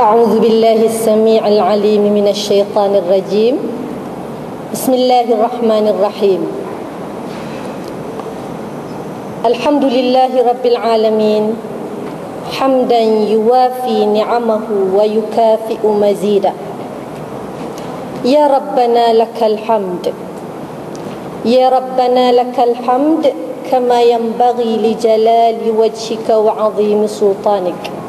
أعوذ بالله السميع العليم من الشيطان الرجيم. بسم الله الرحمن الرحيم. الحمد لله رب العالمين حمدا يوافي نعمه ويكافئ مزيدا. يا ربنا لك الحمد، يا ربنا لك الحمد كما ينبغي لجلال وجهك وعظيم سلطانك.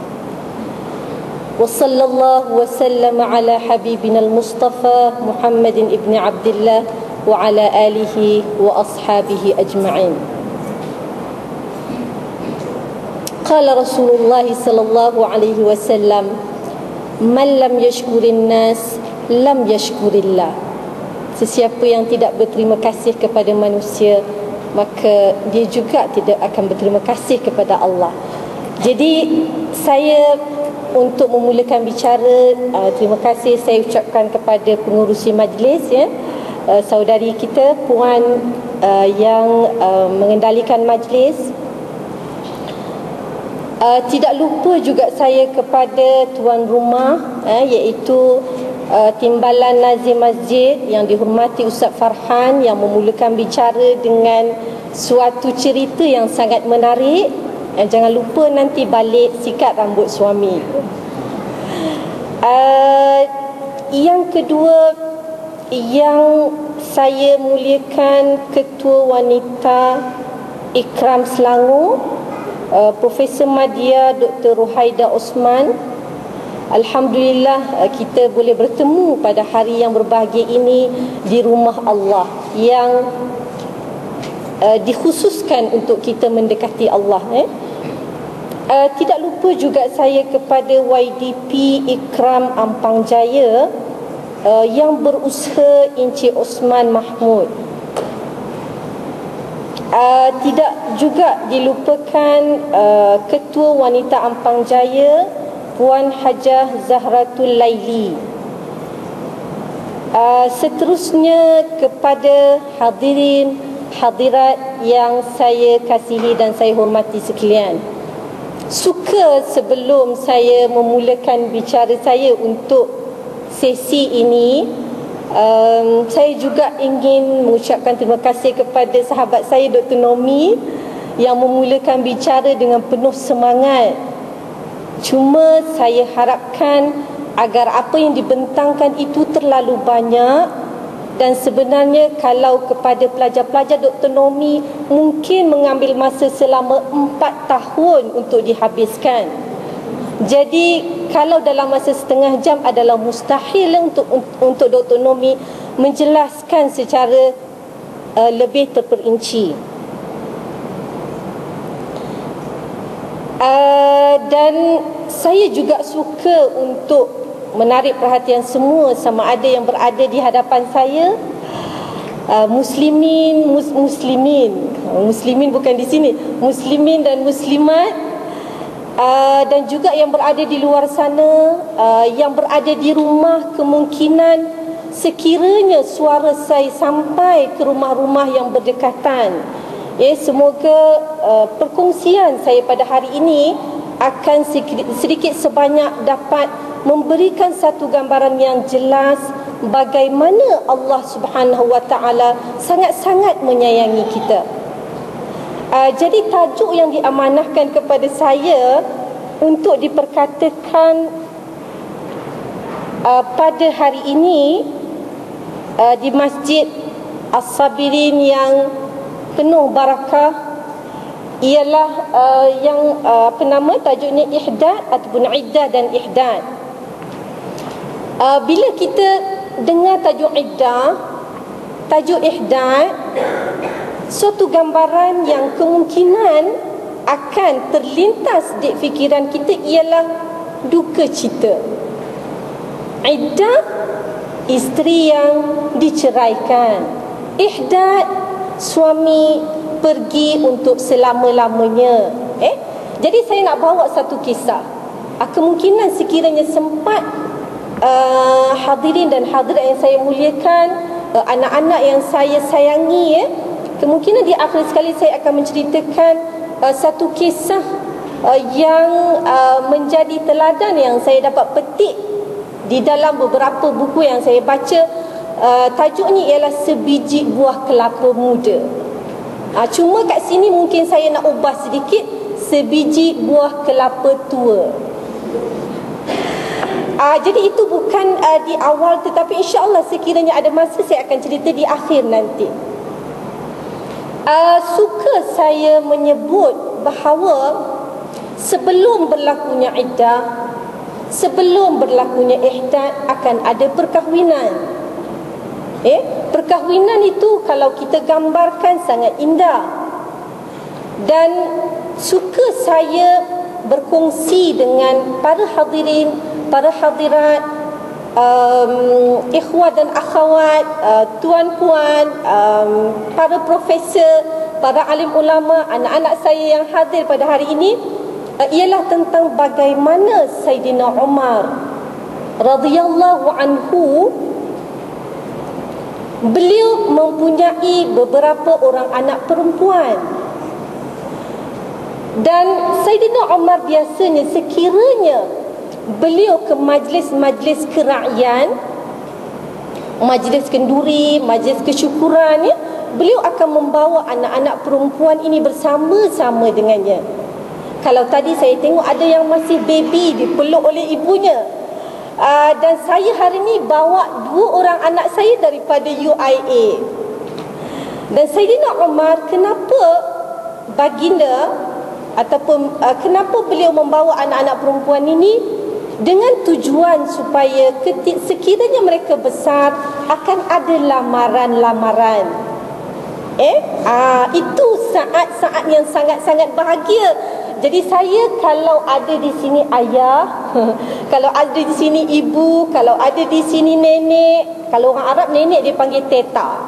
وصلى الله وسلم على حبيبنا المصطفى محمد ابن عبد الله وعلى آله وأصحابه أجمعين. قال رسول الله صلى الله عليه وسلم: من لم يشكر الناس لم يشكر الله. Sesiapa yang tidak berterima kasih kepada manusia, maka dia juga tidak akan berterima kasih kepada Allah. Jadi saya, untuk memulakan bicara, terima kasih saya ucapkan kepada pengurusi majlis, saudari kita puan yang mengendalikan majlis. Tidak lupa juga saya kepada tuan rumah, iaitu Timbalan Nazim Masjid yang dihormati Ustaz Farhan, yang memulakan bicara dengan suatu cerita yang sangat menarik. Jangan lupa nanti balik sikat rambut suami. Yang kedua, yang saya muliakan Ketua Wanita Ikram Selangor, Profesor Madya Dr. Rohaida Osman. Alhamdulillah kita boleh bertemu pada hari yang berbahagia ini di rumah Allah yang dikhususkan untuk kita mendekati Allah. Tidak lupa juga saya kepada YDP Ikram Ampang Jaya yang berusaha Encik Osman Mahmud. Tidak juga dilupakan Ketua Wanita Ampang Jaya Puan Hajah Zahratul Laili. Seterusnya kepada hadirin hadirat yang saya kasihi dan saya hormati sekalian. Suka sebelum saya memulakan bicara saya untuk sesi ini, saya juga ingin mengucapkan terima kasih kepada sahabat saya Dr. Nomi yang memulakan bicara dengan penuh semangat. Cuma saya harapkan agar apa yang dibentangkan itu terlalu banyak. Dan sebenarnya kalau kepada pelajar-pelajar Dr. Nomi mungkin mengambil masa selama 4 tahun untuk dihabiskan. Jadi kalau dalam masa setengah jam adalah mustahil untuk Dr. Nomi menjelaskan secara lebih terperinci. Dan saya juga suka untuk menarik perhatian semua, sama ada yang berada di hadapan saya, muslimin bukan di sini, muslimin dan muslimat, dan juga yang berada di luar sana, yang berada di rumah. Kemungkinan sekiranya suara saya sampai ke rumah-rumah yang berdekatan, semoga perkongsian saya pada hari ini akan sedikit sebanyak dapat memberikan satu gambaran yang jelas bagaimana Allah Subhanahu wa taala sangat-sangat menyayangi kita. Jadi tajuk yang diamanahkan kepada saya untuk diperkatakan pada hari ini di Masjid As-Sabirin yang penuh barakah ialah tajuknya ihdad ataupun iddah dan ihdad. Bila kita dengar tajuk iddah, tajuk ihdad, suatu gambaran yang kemungkinan akan terlintas di fikiran kita ialah duka cita. Iddah, isteri yang diceraikan. Ihdad, suami pergi untuk selama-lamanya. Jadi saya nak bawa satu kisah. Kemungkinan sekiranya sempat, hadirin dan hadirat yang saya muliakan, anak-anak yang saya sayangi, kemungkinan di akhir sekali saya akan menceritakan satu kisah yang menjadi teladan yang saya dapat petik di dalam beberapa buku yang saya baca. Tajuknya ialah Sebiji Buah Kelapa Muda. Cuma kat sini mungkin saya nak ubah sedikit, Sebiji Buah Kelapa Tua. Jadi itu bukan di awal, tetapi insya-Allah sekiranya ada masa saya akan cerita di akhir nanti. Suka saya menyebut bahawa sebelum berlakunya iddah, sebelum berlakunya ihdad akan ada perkahwinan. Perkahwinan itu kalau kita gambarkan sangat indah. Dan suka saya berkongsi dengan para hadirin, para hadirat, ikhwat dan akhwat, tuan-puan, para profesor, para alim ulama, anak-anak saya yang hadir pada hari ini, ialah tentang bagaimana Saidina Umar radhiyallahu anhu, beliau mempunyai beberapa orang anak perempuan. Dan Saidina Umar biasanya sekiranya beliau ke majlis-majlis kerakyatan, majlis kenduri, majlis kesyukuran, beliau akan membawa anak-anak perempuan ini bersama-sama dengannya. Kalau tadi saya tengok ada yang masih baby dipeluk oleh ibunya. Dan saya hari ni bawa 2 orang anak saya daripada UIA. Dan Saidina Umar, kenapa baginda ataupun kenapa beliau membawa anak-anak perempuan ini? Dengan tujuan supaya sekiranya mereka besar akan ada lamaran-lamaran. Itu saat-saat yang sangat-sangat bahagia. Jadi saya kalau ada di sini ayah, kalau ada di sini ibu, kalau ada di sini nenek. Kalau orang Arab nenek dia panggil teta.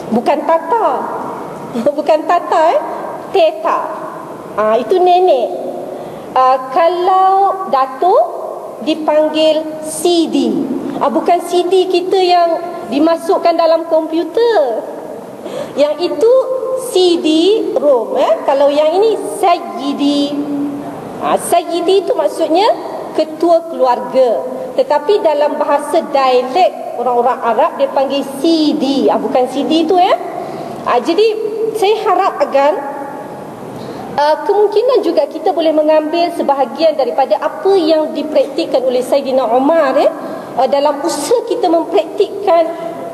Bukan tata. Bukan tata, teta. Itu nenek. Kalau datuk dipanggil CD. Bukan CD kita yang dimasukkan dalam komputer. Yang itu CD ROM. Kalau yang ini Sayyidi. Sayyidi itu maksudnya ketua keluarga. Tetapi dalam bahasa dialek orang-orang Arab dia panggil CD. Bukan CD itu Jadi saya harap agar kemungkinan juga kita boleh mengambil sebahagian daripada apa yang dipraktikkan oleh Saidina Umar dalam usaha kita mempraktikkan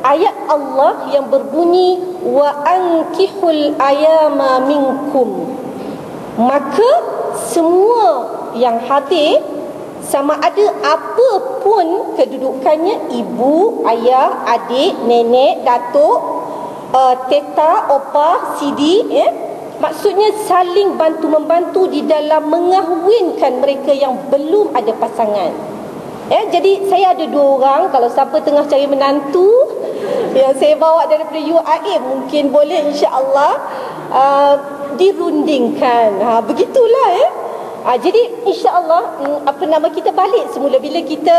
ayat Allah yang berbunyi wa ankihul ayama minkum. Maka semua yang hadir, sama ada apa pun kedudukannya, ibu, ayah, adik, nenek, datuk, teta, opah, sidi, maksudnya saling bantu-membantu di dalam mengahwinkan mereka yang belum ada pasangan. Jadi saya ada 2 orang. Kalau siapa tengah cari menantu yang saya bawa daripada UIA, mungkin boleh insya-Allah dirundingkan. Begitulah jadi insya-Allah kita balik semula bila kita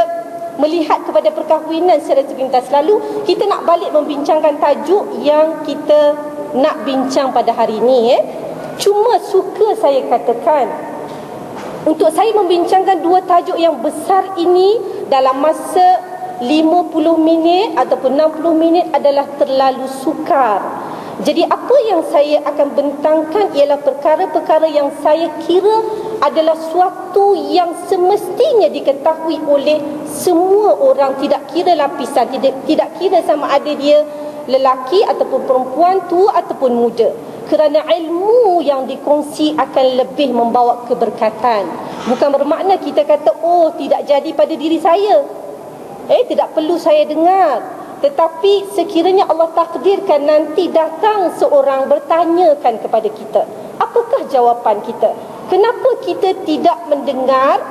melihat kepada perkahwinan secara sepintas. Lalu kita nak balik membincangkan tajuk yang kita nak bincang pada hari ini. Cuma suka saya katakan, untuk saya membincangkan 2 tajuk yang besar ini dalam masa 50 minit ataupun 60 minit adalah terlalu sukar. Jadi apa yang saya akan bentangkan ialah perkara-perkara yang saya kira adalah suatu yang semestinya diketahui oleh semua orang, tidak kira lapisan, tidak kira sama ada dia lelaki ataupun perempuan, tua ataupun muda. Kerana ilmu yang dikongsi akan lebih membawa keberkatan. Bukan bermakna kita kata tidak jadi pada diri saya, tidak perlu saya dengar. Tetapi sekiranya Allah takdirkan nanti datang seorang bertanyakan kepada kita, apakah jawapan kita? Kenapa kita tidak mendengar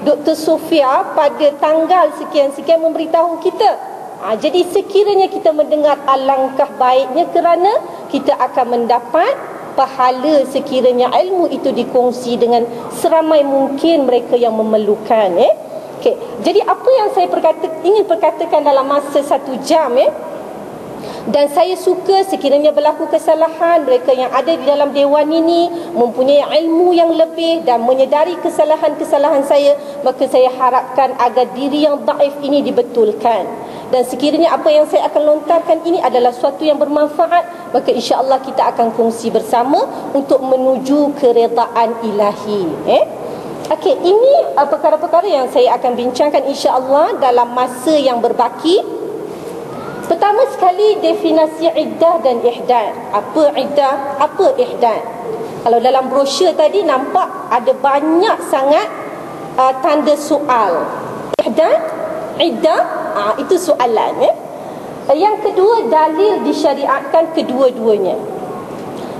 Dr. Sofia pada tanggal sekian-sekian memberitahu kita? Jadi sekiranya kita mendengar, alangkah baiknya, kerana kita akan mendapat pahala sekiranya ilmu itu dikongsi dengan seramai mungkin mereka yang memerlukan. Jadi apa yang saya ingin perkatakan dalam masa 1 jam, Dan saya suka sekiranya berlaku kesalahan, mereka yang ada di dalam dewan ini mempunyai ilmu yang lebih dan menyedari kesalahan-kesalahan saya, maka saya harapkan agar diri yang daif ini dibetulkan. Dan sekiranya apa yang saya akan lontarkan ini adalah sesuatu yang bermanfaat, maka insya-Allah kita akan kongsi bersama untuk menuju keredaan ilahi. Okey, ini perkara-perkara yang saya akan bincangkan insya-Allah dalam masa yang berbaki. Pertama sekali, definisi iddah dan ihdan. Apa iddah, apa ihdan? Kalau dalam brosur tadi nampak ada banyak sangat tanda soal. Ihdan, iddah, itu soalan. Yang kedua, dalil disyariatkan kedua-duanya.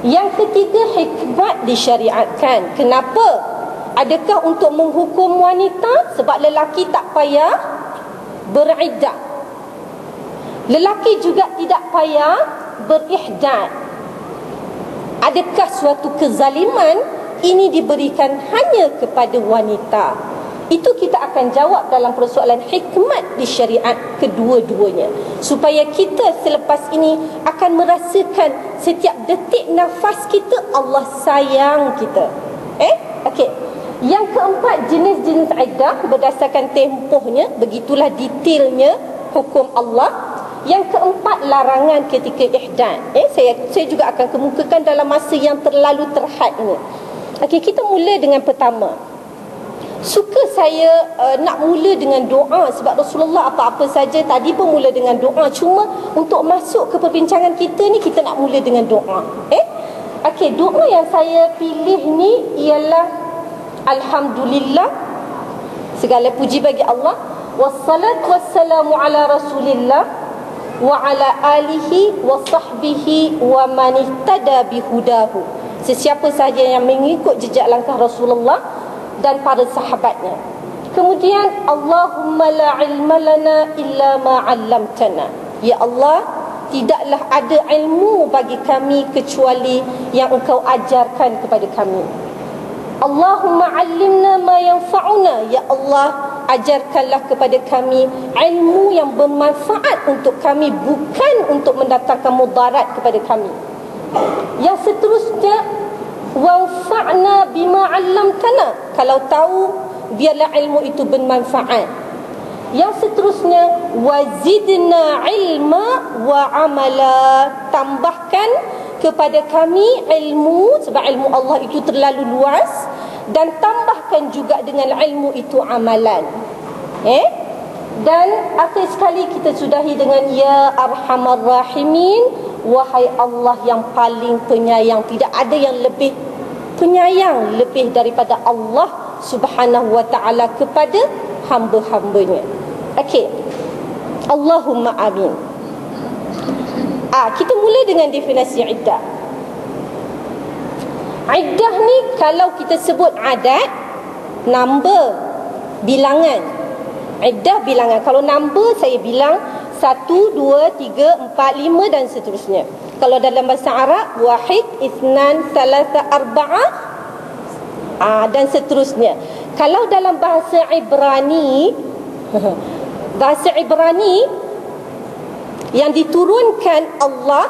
Yang ketiga, hikmat disyariatkan. Kenapa? Adakah untuk menghukum wanita? Sebab lelaki tak payah beriddah. Lelaki juga tidak payah berihdan. Adakah suatu kezaliman ini diberikan hanya kepada wanita? Itu kita akan jawab dalam persoalan hikmat di syariat kedua-duanya, supaya kita selepas ini akan merasakan setiap detik nafas kita Allah sayang kita. Okey. Yang keempat, jenis-jenis iddah berdasarkan tempohnya. Begitulah detailnya hukum Allah. Yang keempat, larangan ketika ihdan. Saya juga akan kemukakan dalam masa yang terlalu terhad ini. Okey, kita mula dengan pertama. Suka saya nak mula dengan doa, sebab Rasulullah apa-apa saja tadi pun mula dengan doa. Cuma untuk masuk ke perbincangan kita ni, kita nak mula dengan doa. Okey, doa yang saya pilih ni ialah Alhamdulillah, segala puji bagi Allah, wassalatu wassalamu ala Rasulillah wa ala alihi wa sahbihi wa man ihtada bihudahu. Sesiapa sahaja yang mengikut jejak langkah Rasulullah dan para sahabatnya. Kemudian, Allahumma la ilma lana illa ma 'allamtana. Ya Allah, tidaklah ada ilmu bagi kami kecuali yang Engkau ajarkan kepada kami. Allahumma 'allimna ma yanfa'una. Ya Allah, ajarkanlah kepada kami ilmu yang bermanfaat untuk kami, bukan untuk mendatangkan mudarat kepada kami. Yang seterusnya, wanfa'na bima 'allamtana. Kalau tahu, biarlah ilmu itu bermanfaat. Yang seterusnya, wazidna ilma wa amala. Tambahkan kepada kami ilmu, sebab ilmu Allah itu terlalu luas, dan tambahkan juga dengan ilmu itu amalan. Dan akhir sekali kita sudahi dengan ya arhamar rahimin. Wahai Allah yang paling penyayang, tidak ada yang lebih penyayang lebih daripada Allah Subhanahu wa ta'ala kepada hamba-hambanya. Okey, Allahumma amin. Kita mula dengan definisi iddah. Iddah ni kalau kita sebut adat, number, bilangan. Iddah bilangan. Kalau number saya bilang 1, 2, 3, 4, 5 dan seterusnya. Kalau dalam bahasa Arab, wahid, isnan, salasa, arba'ah, dan seterusnya. Kalau dalam bahasa Ibrani, bahasa Ibrani yang diturunkan Allah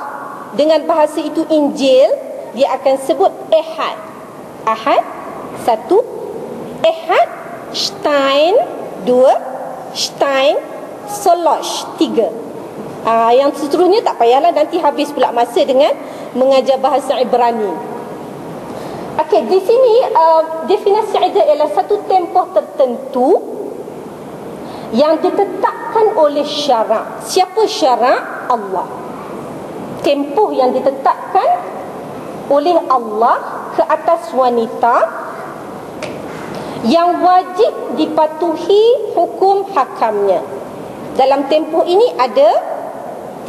dengan bahasa itu Injil, dia akan sebut ehad. Ahad, 1, ehad, shtain, 2, shtain, solosh, 3. Yang seterusnya tak payahlah, nanti habis pula masa dengan mengajar bahasa Ibrani. Okey, di sini definisi iddah ialah satu tempoh tertentu yang ditetapkan oleh syarak. Siapa syarak? Allah. Tempoh yang ditetapkan oleh Allah ke atas wanita yang wajib dipatuhi hukum hakamnya. Dalam tempoh ini ada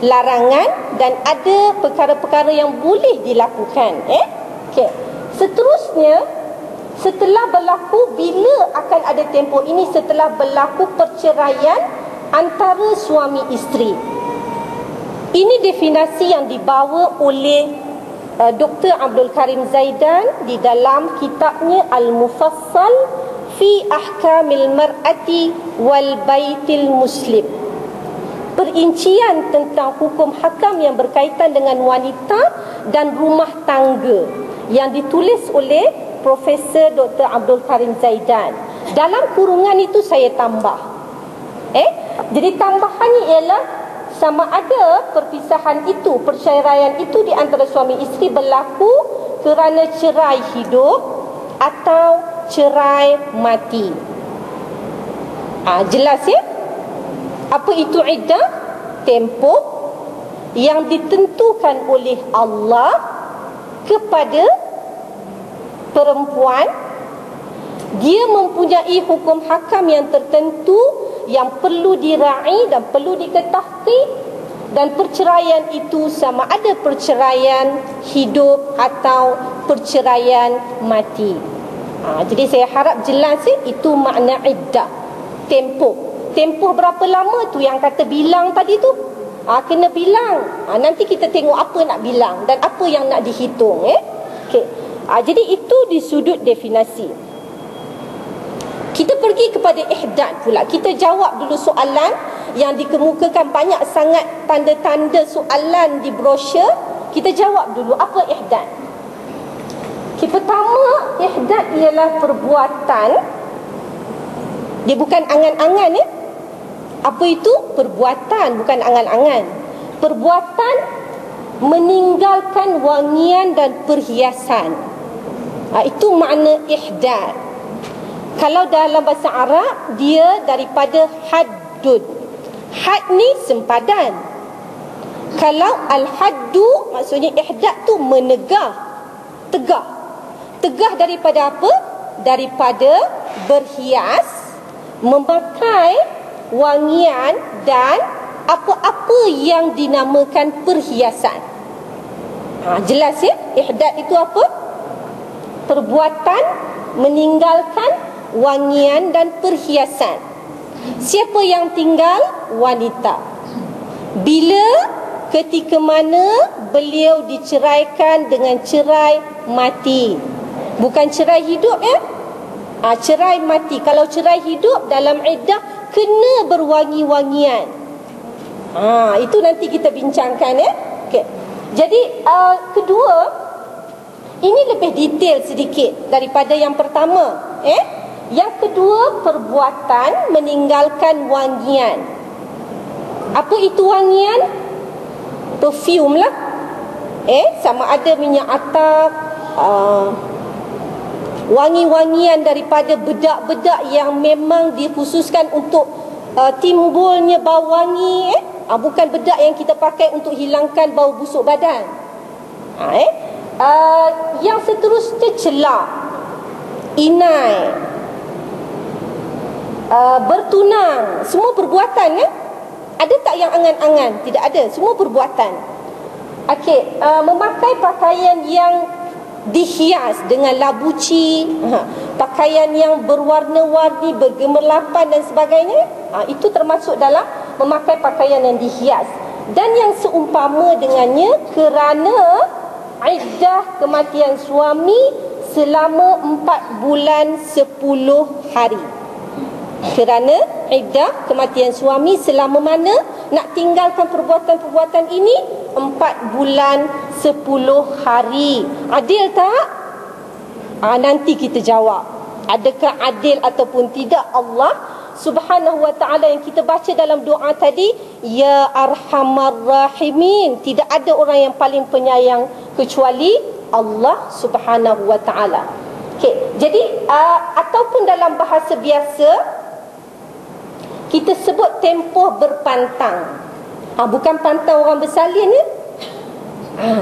larangan dan ada perkara-perkara yang boleh dilakukan. Okey. Seterusnya, setelah berlaku, bila akan ada tempoh ini? Setelah berlaku perceraian antara suami isteri. Ini definisi yang dibawa oleh Dr. Abdul Karim Zaidan di dalam kitabnya Al-Mufassal fi Ahkamil Mar'ati wal Baitil Muslim. perincian tentang hukum hakam yang berkaitan dengan wanita dan rumah tangga yang ditulis oleh Profesor Dr. Abdul Karim Zaidan. Dalam kurungan itu saya tambah. Jadi tambahannya ialah sama ada perpisahan itu, perceraian itu di antara suami isteri berlaku kerana cerai hidup atau cerai mati. Jelas ya? Apa itu iddah? Tempoh yang ditentukan oleh Allah kepada perempuan. Dia mempunyai hukum hakam yang tertentu yang perlu diraih dan perlu diketahui, dan perceraian itu sama ada perceraian hidup atau perceraian mati. Jadi saya harap jelas itu makna iddah. Tempoh berapa lama tu yang kata bilang tadi tu, kena bilang. Nanti kita tengok apa nak bilang dan apa yang nak dihitung. Okay. Jadi itu di sudut definisi. Kita pergi kepada ihdad pula. Kita jawab dulu soalan yang dikemukakan, banyak sangat tanda-tanda soalan di brosur. Kita jawab dulu apa ihdad. Pertama, ihdad ialah perbuatan. Dia bukan angan-angan ya. Apa itu? Perbuatan, bukan angan-angan. Perbuatan meninggalkan wangian dan perhiasan. Itu makna ihdad. Kalau dalam bahasa Arab, dia daripada haddud. Had ni sempadan. Kalau al-haddu, maksudnya ihdad tu menegah, tegah. Tegah daripada apa? Daripada berhias, memakai wangian dan apa-apa yang dinamakan perhiasan. Jelas ya? Ihdad itu apa? Perbuatan meninggalkan wangian dan perhiasan. Siapa yang tinggal? Wanita. Bila? Ketika mana beliau diceraikan dengan cerai mati. Bukan cerai hidup ya. Cerai mati. Kalau cerai hidup dalam iddah kena berwangi-wangian. Itu nanti kita bincangkan ya. Okay. Jadi kedua, ini lebih detail sedikit daripada yang pertama. Yang kedua, perbuatan meninggalkan wangian. Apa itu wangian? Perfume lah. Sama ada minyak atap, wangi-wangian daripada bedak-bedak yang memang dikhususkan untuk timbulnya bau wangi. Bukan bedak yang kita pakai untuk hilangkan bau busuk badan. Yang seterusnya celak, inai, bertunang, semua perbuatan ya. Ada tak yang angan-angan? Tidak ada, semua perbuatan. Okey, memakai pakaian yang dihias dengan labuci, pakaian yang berwarna-warni, bergemerlapan dan sebagainya, itu termasuk dalam memakai pakaian yang dihias. Dan yang seumpama dengannya kerana iddah kematian suami selama 4 bulan 10 hari. Kerana iddah kematian suami selama mana? Nak tinggalkan perbuatan-perbuatan ini 4 bulan 10 hari. Adil tak? Nanti kita jawab. Adakah adil ataupun tidak? Allah Subhanahu wa ta'ala yang kita baca dalam doa tadi, Ya Arhamar Rahimin, tidak ada orang yang paling penyayang kecuali Allah Subhanahu wa ta'ala. Okay. Jadi ataupun dalam bahasa biasa kita sebut tempoh berpantang. Bukan pantang orang bersalin ya.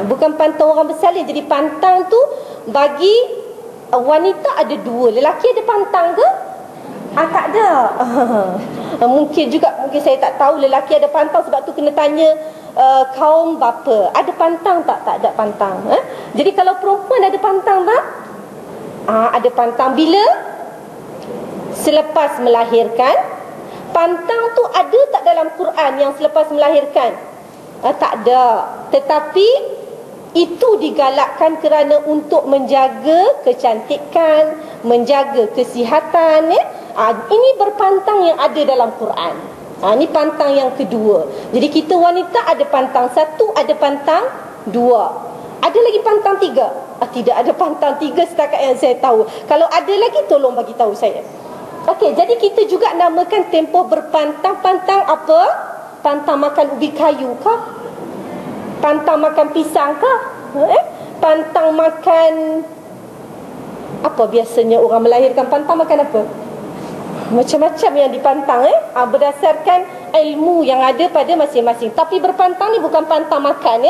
Bukan pantang orang bersalin. Jadi pantang tu bagi wanita ada dua. Lelaki ada pantang ke? Tak ada. Mungkin saya tak tahu lelaki ada pantang, sebab tu kena tanya kaum bapa. Ada pantang tak? Tak ada pantang. Jadi kalau perempuan ada pantang tak? Ada pantang bila? Selepas melahirkan. Pantang tu ada tak dalam Quran yang selepas melahirkan? Tak ada. Tetapi itu digalakkan kerana untuk menjaga kecantikan, menjaga kesihatan ya. Ini berpantang yang ada dalam Quran. Ini pantang yang kedua. Jadi kita wanita ada pantang 1, ada pantang 2. Ada lagi pantang 3? Tidak ada pantang 3 setakat yang saya tahu. Kalau ada lagi tolong bagi tahu saya. Okey, jadi kita juga namakan tempoh berpantang. Pantang apa? Pantang makan ubi kayu kah? Pantang makan pisang kah? Pantang makan apa biasanya orang melahirkan? Pantang makan apa? Macam-macam yang dipantang berdasarkan ilmu yang ada pada masing-masing. Tapi berpantang ni bukan pantang makan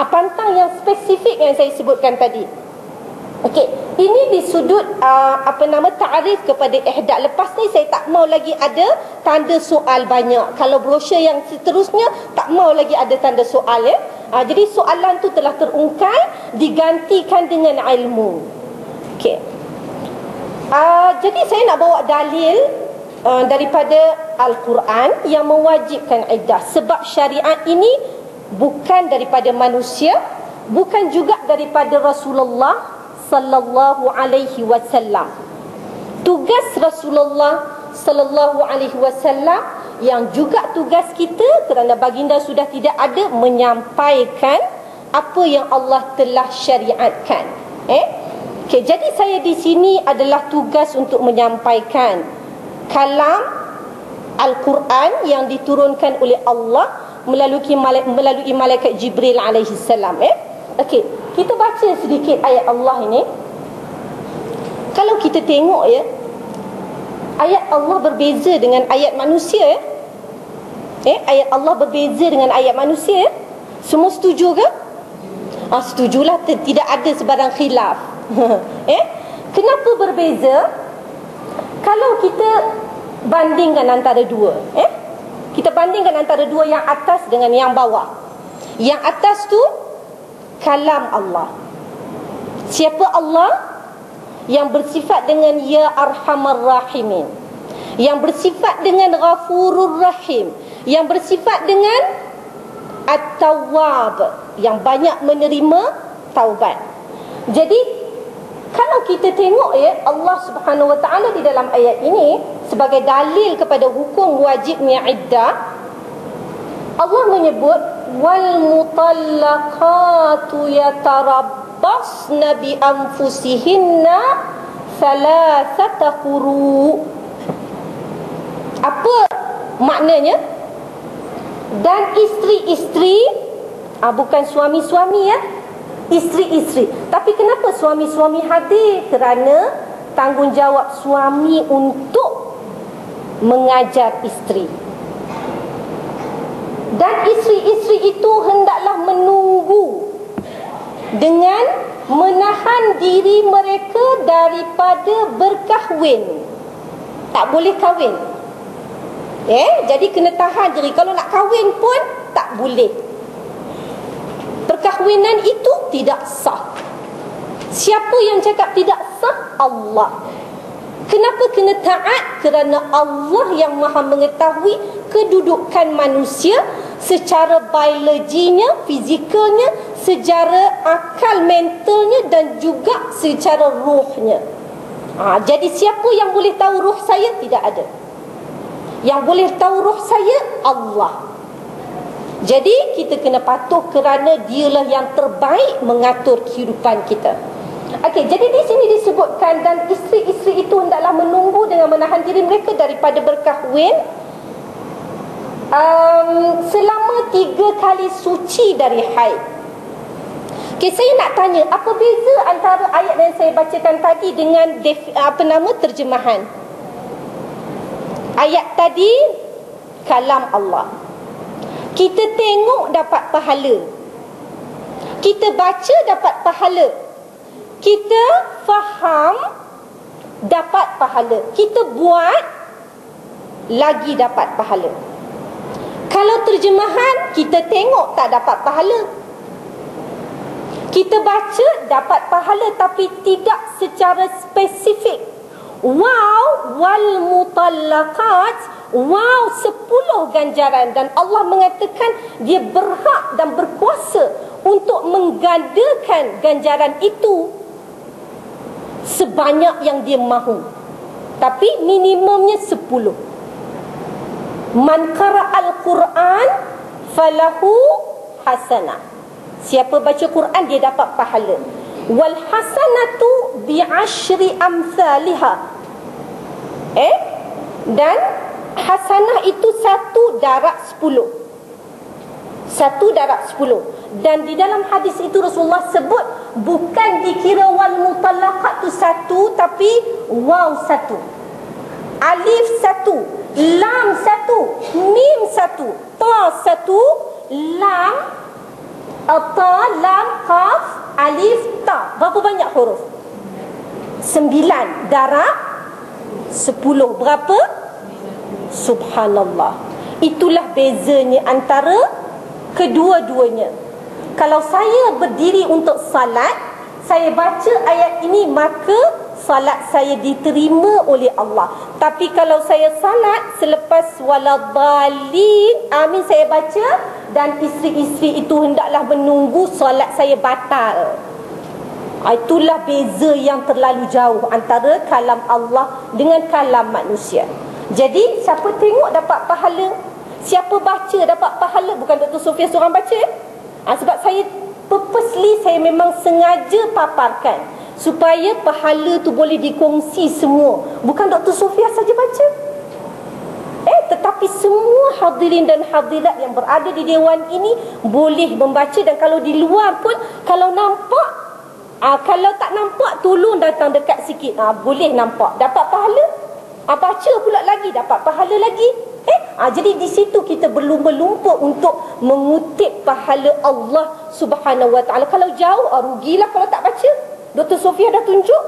pantang yang spesifik yang saya sebutkan tadi. Okey, ini di sudut ta'arif kepada ihdak. Lepas ni saya tak mau lagi ada tanda soal banyak. Kalau brosur yang seterusnya tak mau lagi ada tanda soal jadi soalan tu telah terungkai, digantikan dengan ilmu. Okey. Jadi saya nak bawa dalil daripada Al-Quran yang mewajibkan iddah. Sebab syariat ini bukan daripada manusia, bukan juga daripada Rasulullah sallallahu alaihi wasallam. Tugas Rasulullah sallallahu alaihi wasallam yang juga tugas kita, kerana baginda sudah tidak ada, menyampaikan apa yang Allah telah syariatkan. Okay, jadi saya di sini adalah tugas untuk menyampaikan kalam Al-Quran yang diturunkan oleh Allah melalui malaikat Jibril alaihi salam. Okey, kita baca sedikit ayat Allah ini. Kalau kita tengok ayat Allah berbeza dengan ayat manusia. Ayat Allah berbeza dengan ayat manusia. Semua setuju ke? Setujulah, tidak ada sebarang khilaf. Kenapa berbeza? Kalau kita bandingkan antara dua, kita bandingkan antara dua, yang atas dengan yang bawah. Yang atas tu kalam Allah. Siapa Allah? Yang bersifat dengan Ya Arhamar Rahimin, yang bersifat dengan Ghafurur Rahim, yang bersifat dengan At-Tawwab, yang banyak menerima taubat. Jadi kalau kita tengok Allah Subhanahu Wa Taala di dalam ayat ini sebagai dalil kepada hukum wajibnya iddah, Allah menyebut wal mutallaqatu yatarabbasna bi anfusihinna thalathata quru. Apa maknanya? Dan isteri-isteri, bukan suami-suami isteri-isteri. Tapi kenapa suami-suami hadir? Kerana tanggungjawab suami untuk mengajar isteri. Dan isteri-isteri itu hendaklah menunggu dengan menahan diri mereka daripada berkahwin. Tak boleh kahwin. Jadi kena tahan diri. Kalau nak kahwin pun tak boleh. Perkahwinan itu tidak sah. Siapa yang cakap tidak sah? Allah. Kenapa kena taat? Kerana Allah yang maha mengetahui kedudukan manusia secara biologinya, fizikalnya, secara akal mentalnya, dan juga secara ruhnya. Jadi siapa yang boleh tahu ruh saya? Tidak ada. Yang boleh tahu ruh saya, Allah. Jadi kita kena patuh kerana dialah yang terbaik mengatur kehidupan kita. Okey, jadi di sini disebutkan dan isteri-isteri itu hendaklah menunggu dengan menahan diri mereka daripada berkahwin selama 3 kali suci dari haid. Okey, saya nak tanya, apa beza antara ayat yang saya bacakan tadi dengan terjemahan? Ayat tadi kalam Allah. Kita tengok dapat pahala. Kita baca dapat pahala. Kita faham dapat pahala. Kita buat lagi dapat pahala. Kalau terjemahan kita tengok tak dapat pahala. Kita baca dapat pahala tapi tidak secara spesifik. Wow, wal mutallaqat, wow, 10 ganjaran. Dan Allah mengatakan dia berhak dan berkuasa untuk menggandakan ganjaran itu sebanyak yang dia mahu. Tapi minimumnya 10. Man qara'al Quran falahu hasanah. Siapa baca Quran dia dapat pahala. Wal hasanatu bi'ashri amsalha. Dan hasanah itu 1 darab 10. 1 darab 10. Dan di dalam hadis itu Rasulullah sebut bukan dikira wal mutallaqat tu 1, tapi waw 1, alif 1, lam 1, mim 1, ta 1, lam, ta, lam, qaf, alif, ta. Berapa banyak huruf? 9 darab 10. Berapa? Subhanallah. Itulah bezanya antara kedua-duanya. Kalau saya berdiri untuk salat, saya baca ayat ini, maka salat saya diterima oleh Allah. Tapi kalau saya salat selepas waladhalin, amin, saya baca, dan isteri-isteri itu hendaklah menunggu, salat saya batal. Itulah beza yang terlalu jauh antara kalam Allah dengan kalam manusia. Jadi siapa tengok dapat pahala, siapa baca dapat pahala. Bukan Dr. Sofia seorang baca, sebab saya purposely, saya memang sengaja paparkan supaya pahala tu boleh dikongsi semua. Bukan Dr. Sofia saja baca, tetapi semua hadirin dan hadirat yang berada di dewan ini boleh membaca. Dan kalau di luar pun, kalau nampak, kalau tak nampak, tolong datang dekat sikit, boleh nampak, dapat pahala. Baca pula lagi, dapat pahala lagi. Jadi di situ kita berlumba-lumba untuk mengutip pahala Allah Subhanahu Wa Taala. Kalau jauh, rugilah kalau tak baca. Dr. Sofia dah tunjuk.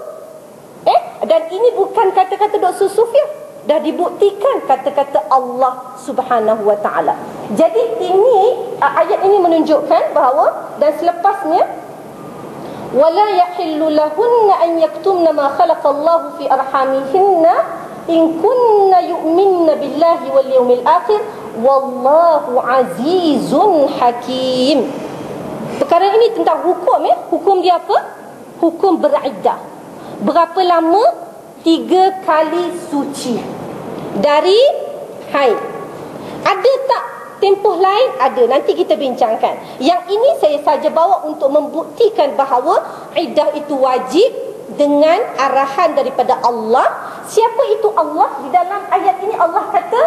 Dan ini bukan kata-kata Dr. Sofia, dah dibuktikan kata-kata Allah Subhanahu Wa Taala. Jadi ini ayat ini menunjukkan bahawa, dan selepasnya, wala yahillu lahunna an yaktumna ma khalaqallahu fi arhamihinna in kunna yu'minna billahi wal yawmil akhir wallahu azizun hakim. Perkara ini tentang hukum. Hukum dia apa? Hukum beriddah. Berapa lama? 3 kali suci dari haid. Ada tak tempoh lain? Ada, nanti kita bincangkan. Yang ini saya saja bawa untuk membuktikan bahawa iddah itu wajib dengan arahan daripada Allah. Siapa itu Allah? Di dalam ayat ini Allah kata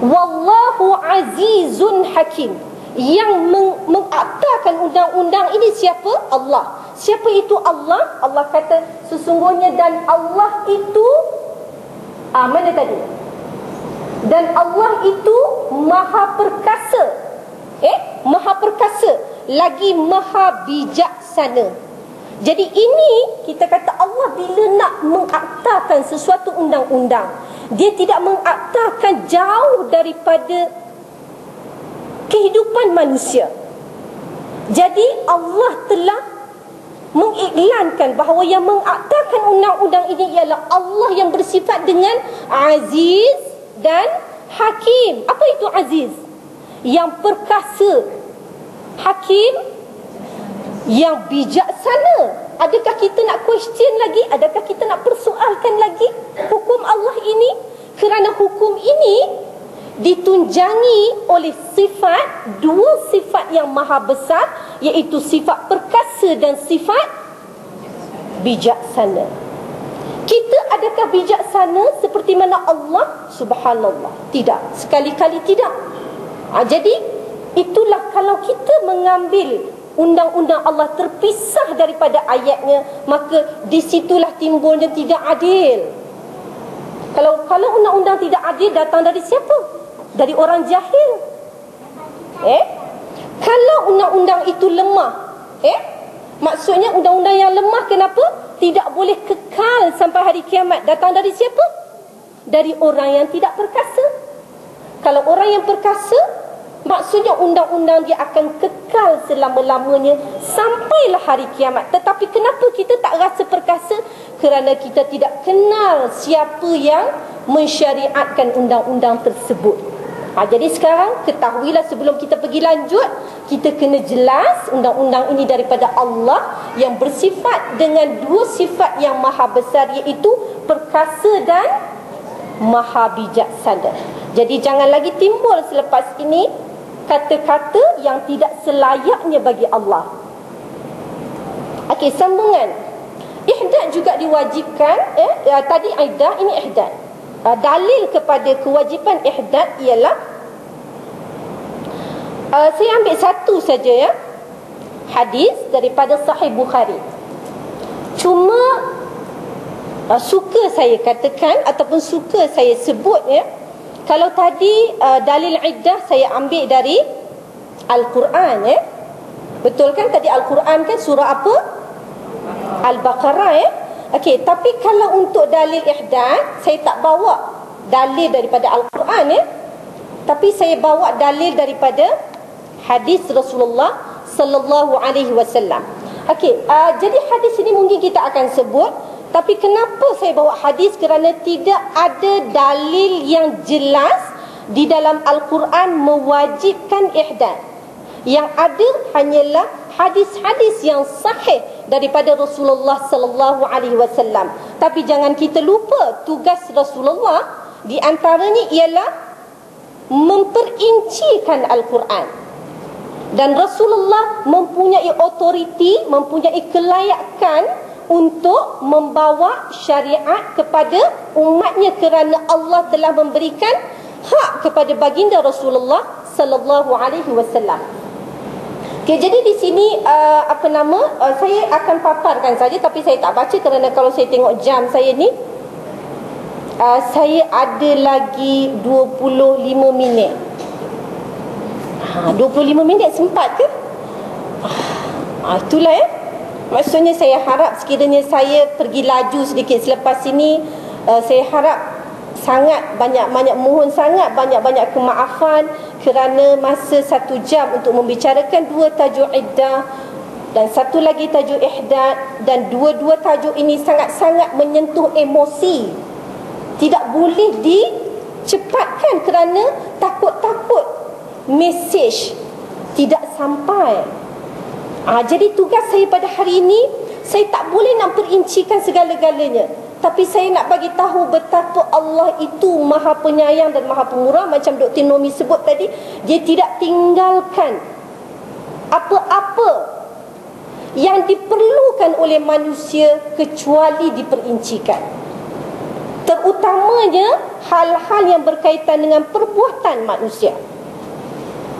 wallahu azizun hakim. Yang mengaktakan undang-undang ini siapa? Allah. Siapa itu Allah? Allah kata sesungguhnya, dan Allah itu mana tadi? Dan Allah itu maha perkasa. Maha perkasa, lagi maha bijaksana. Jadi ini kita kata Allah bila nak mengaktakan sesuatu undang-undang, dia tidak mengaktakan jauh daripada kehidupan manusia. Jadi Allah telah mengiklankan bahawa yang mengaktakan undang-undang ini ialah Allah yang bersifat dengan aziz dan hakim. Apa itu aziz? Yang perkasa. Hakim, yang bijaksana. Adakah kita nak question lagi? Adakah kita nak persoalkan lagi hukum Allah ini? Kerana hukum ini ditunjangi oleh sifat, 2 sifat yang maha besar, iaitu sifat perkasa dan sifat bijaksana. Kita adakah bijaksana seperti mana Allah? Subhanallah, tidak. Sekali-kali tidak. Jadi itulah kalau kita mengambil undang-undang Allah terpisah daripada ayatnya, maka disitulah timbulnya tidak adil. Kalau undang-undang tidak adil datang dari siapa? Dari orang jahil. Kalau undang-undang itu lemah, maksudnya undang-undang yang lemah kenapa? Tidak boleh kekal sampai hari kiamat. Datang dari siapa? Dari orang yang tidak perkasa. Kalau orang yang perkasa, maksudnya undang-undang dia akan kekal selama-lamanya sampailah hari kiamat. Tetapi kenapa kita tak rasa perkasa? Kerana kita tidak kenal siapa yang mensyariatkan undang-undang tersebut. Jadi sekarang ketahuilah, sebelum kita pergi lanjut, kita kena jelas undang-undang ini daripada Allah yang bersifat dengan 2 sifat yang maha besar, iaitu perkasa dan Maha bijaksana. Jadi jangan lagi timbul selepas ini kata-kata yang tidak selayaknya bagi Allah. Okey, sambungan. Ihdad juga diwajibkan. Tadi iddah, ini ihdad. Dalil kepada kewajipan ihdad ialah, saya ambil satu saja ya, hadis daripada Sahih Bukhari. Cuma suka saya katakan ataupun suka saya sebut ya, kalau tadi dalil iddah saya ambil dari Al-Quran ya. Betul kan tadi Al-Quran kan surah apa? Al-Baqarah ya. Okey, tapi kalau untuk dalil ihdad saya tak bawa dalil daripada Al-Quran ya. Tapi saya bawa dalil daripada hadis Rasulullah sallallahu alaihi wasallam. Okey, jadi hadis ini mungkin kita akan sebut. Tapi kenapa saya bawa hadis? Kerana tidak ada dalil yang jelas di dalam Al-Quran mewajibkan ihdad. Yang ada hanyalah hadis-hadis yang sahih daripada Rasulullah sallallahu alaihi wasallam. Tapi jangan kita lupa tugas Rasulullah di antaranya ialah memperincikan Al-Quran. Dan Rasulullah mempunyai otoriti, mempunyai kelayakan untuk membawa syariat kepada umatnya kerana Allah telah memberikan hak kepada baginda Rasulullah sallallahu alaihi wasallam. Okay, jadi di sini saya akan paparkan saja, tapi saya tak baca kerana kalau saya tengok jam saya ni, saya ada lagi 25 minit. 25 minit sempat ke? Itulah ya. Maksudnya saya harap sekiranya saya pergi laju sedikit selepas ini, saya harap sangat banyak-banyak mohon sangat banyak-banyak kemaafan kerana masa 1 jam untuk membicarakan 2 tajuk iddah dan satu lagi tajuk ihdad, dan dua-dua tajuk ini sangat-sangat menyentuh emosi. Tidak boleh dicepatkan kerana takut-takut mesej tidak sampai. Jadi tugas saya pada hari ini, saya tak boleh nak perincikan segala-galanya, tapi saya nak bagi tahu betapa Allah itu Maha Penyayang dan Maha Pemurah. Macam Dr. Nomi sebut tadi, dia tidak tinggalkan apa-apa yang diperlukan oleh manusia kecuali diperincikan. Terutamanya hal-hal yang berkaitan dengan perbuatan manusia.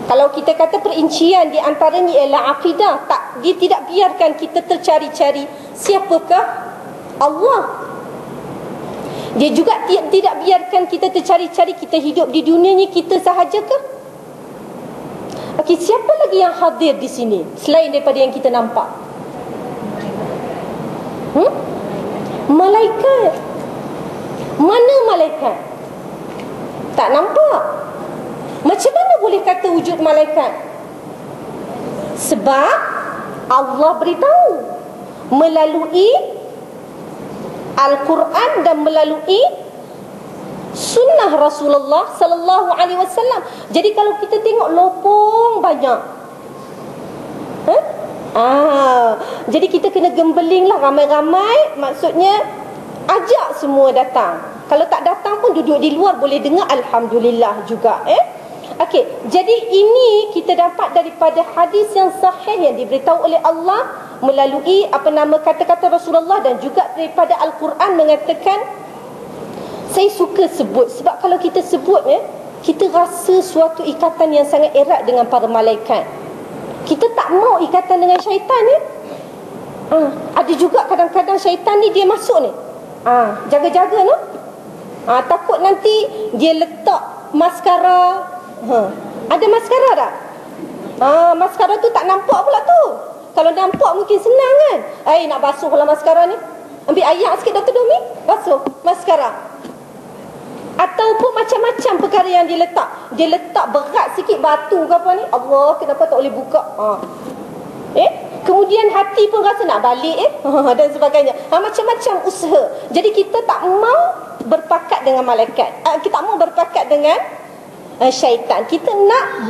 Kalau kita kata perincian di antaranya ialah akidah, dia tidak biarkan kita tercari-cari siapakah Allah. Dia juga tidak biarkan kita tercari-cari kita hidup di dunia ni kita sahajakah? Okey, siapa lagi yang hadir di sini selain daripada yang kita nampak? Malaikat. Mana malaikat? Tak nampak. Macam mana boleh kata wujud malaikat? Sebab Allah beritahu melalui Al-Quran dan melalui sunnah Rasulullah sallallahu alaihi wasallam. Jadi kalau kita tengok lopong banyak, jadi kita kena gembelinglah ramai-ramai. Maksudnya ajak semua datang. Kalau tak datang pun duduk di luar boleh dengar, alhamdulillah juga. Okey, jadi ini kita dapat daripada hadis yang sahih yang diberitahu oleh Allah melalui kata-kata Rasulullah, dan juga daripada Al-Quran mengatakan. Saya suka sebut sebab kalau kita sebut kita rasa suatu ikatan yang sangat erat dengan para malaikat. Kita tak mau ikatan dengan syaitan Ada juga kadang-kadang syaitan ni dia masuk ni. Jaga-jaga no. Takut nanti dia letak maskara. Ada maskara tak? Maskara tu tak nampak pula tu. Kalau nampak mungkin senang kan. Nak basuh pula maskara ni. Ambil air sikit Dr. Domi, basuh maskara. Ataupun macam-macam perkara yang dia letak. Dia letak berat sikit batu ke apa ni. Allah, kenapa tak boleh buka? Kemudian hati pun rasa nak balik dan sebagainya. Macam-macam usaha. Jadi kita tak mau berpakat dengan malaikat. Kita tak mau berpakat dengan syaitan. Kita nak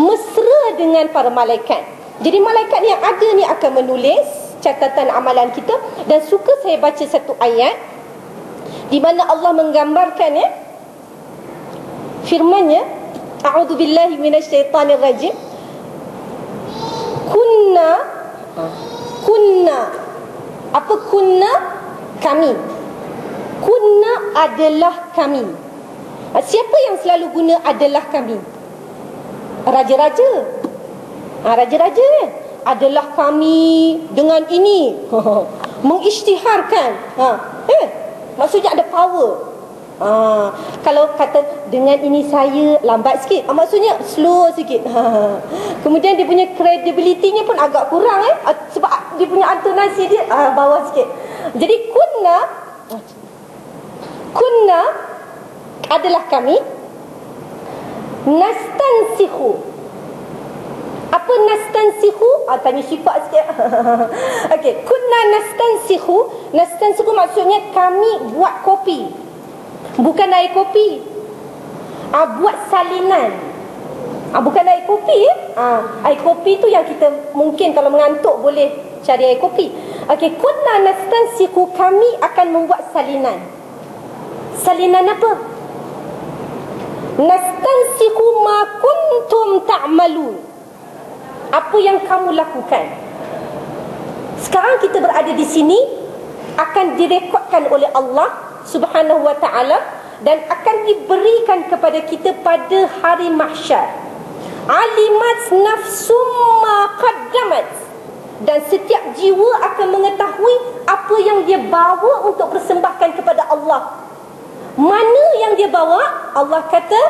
mesra dengan para malaikat. Jadi malaikat yang ada ni akan menulis catatan amalan kita. Dan suka saya baca satu ayat di mana Allah menggambarkan Firman-Nya, a'udzubillahi minasyaitonirrajim. Kunna. Apa kunna? Kami. Kunna adalah kami. Siapa yang selalu guna adalah kami? Raja-raja. Raja-raja adalah kami dengan ini. Mengisytiharkan. Maksudnya ada power. Kalau kata dengan ini saya lambat sikit, maksudnya slow sikit. Kemudian dia punya credibility-nya pun agak kurang, sebab dia punya intonasi dia bawah sikit. Jadi kunna adalah kami. Nastansikhu. Apa nastansikhu? Tanya sifat sikit. Okey, kunna nastansikhu. Nastansikhu maksudnya kami buat kopi. Bukan air kopi. Buat salinan. Bukan air kopi. Air kopi tu yang kita mungkin kalau mengantuk boleh cari air kopi. Okey, kunna nastansikhu, kami akan membuat salinan. Salinan apa? Nastansikhu ma kuntum ta'malun. Apa yang kamu lakukan. Sekarang kita berada di sini, akan direkodkan oleh Allah Subhanahu wa ta'ala dan akan diberikan kepada kita pada hari mahsyar. Alimat nafsum ma qaddamat. Dan setiap jiwa akan mengetahui apa yang dia bawa untuk persembahkan kepada Allah. Mana yang dia bawa? Allah kata,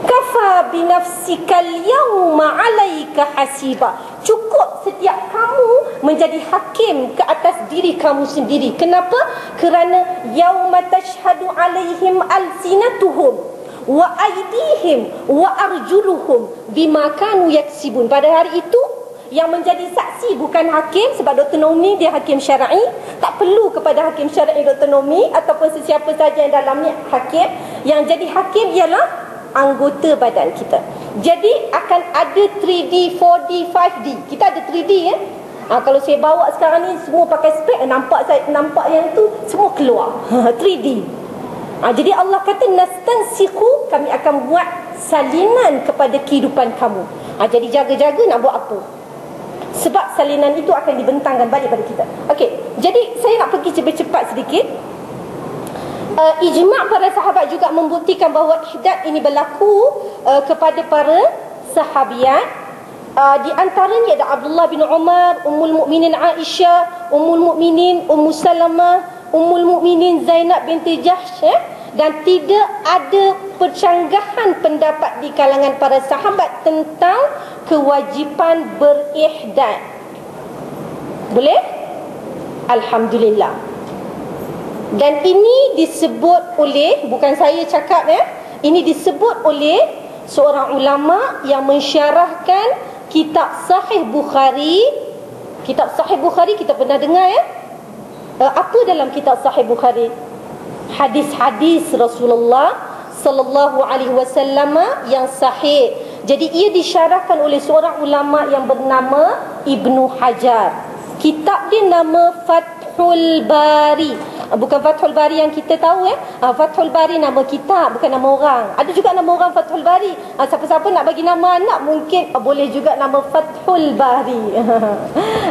kafa binafsikal yawma 'alaika hasiba. Cukup setiap kamu menjadi hakim ke atas diri kamu sendiri. Kenapa? Kerana yauma tashhadu 'alaihim alsinatuhum wa aydihim wa arjuluhum bima kanu yaksibun. Pada hari itu yang menjadi saksi bukan hakim, sebab Dr. Nomi dia hakim syar'i, tak perlu kepada hakim syar'i Dr. Nomi ataupun sesiapa saja yang dalamnya hakim. Yang jadi hakim ialah anggota badan kita. Jadi akan ada 3D, 4D, 5D. Kita ada 3D kalau saya bawa sekarang ni semua pakai spek, nampak yang tu semua keluar. 3D. Jadi Allah kata nastansikhu, kami akan buat salinan kepada kehidupan kamu. Jadi jaga-jaga nak buat apa. Sebab salinan itu akan dibentangkan balik pada kita. Okey, jadi saya nak pergi cepat-cepat sedikit. Ijma' para sahabat juga membuktikan bahawa ihdad ini berlaku kepada para sahabiat. Di antaranya ada Abdullah bin Umar, Ummul Mukminin Aisyah, Ummul Mukminin Ummu Salamah, Ummul Mukminin Zainab binti Jahsh, dan tidak ada percanggahan pendapat di kalangan para sahabat tentang kewajipan berihdad. Boleh? Alhamdulillah. Dan ini disebut oleh, bukan saya cakap ini disebut oleh seorang ulama yang mensyarahkan kitab Sahih Bukhari. Kitab Sahih Bukhari kita pernah dengar apa dalam kitab Sahih Bukhari? Hadis-hadis Rasulullah sallallahu alaihi wasallam yang sahih. Jadi ia disyarahkan oleh seorang ulama yang bernama Ibnu Hajar. Kitab dia nama Fathul Bari. Bukan Fathul Bari yang kita tahu Fathul Bari nama kitab, bukan nama orang. Ada juga nama orang Fathul Bari. Siapa-siapa nak bagi nama anak mungkin boleh juga nama Fathul Bari.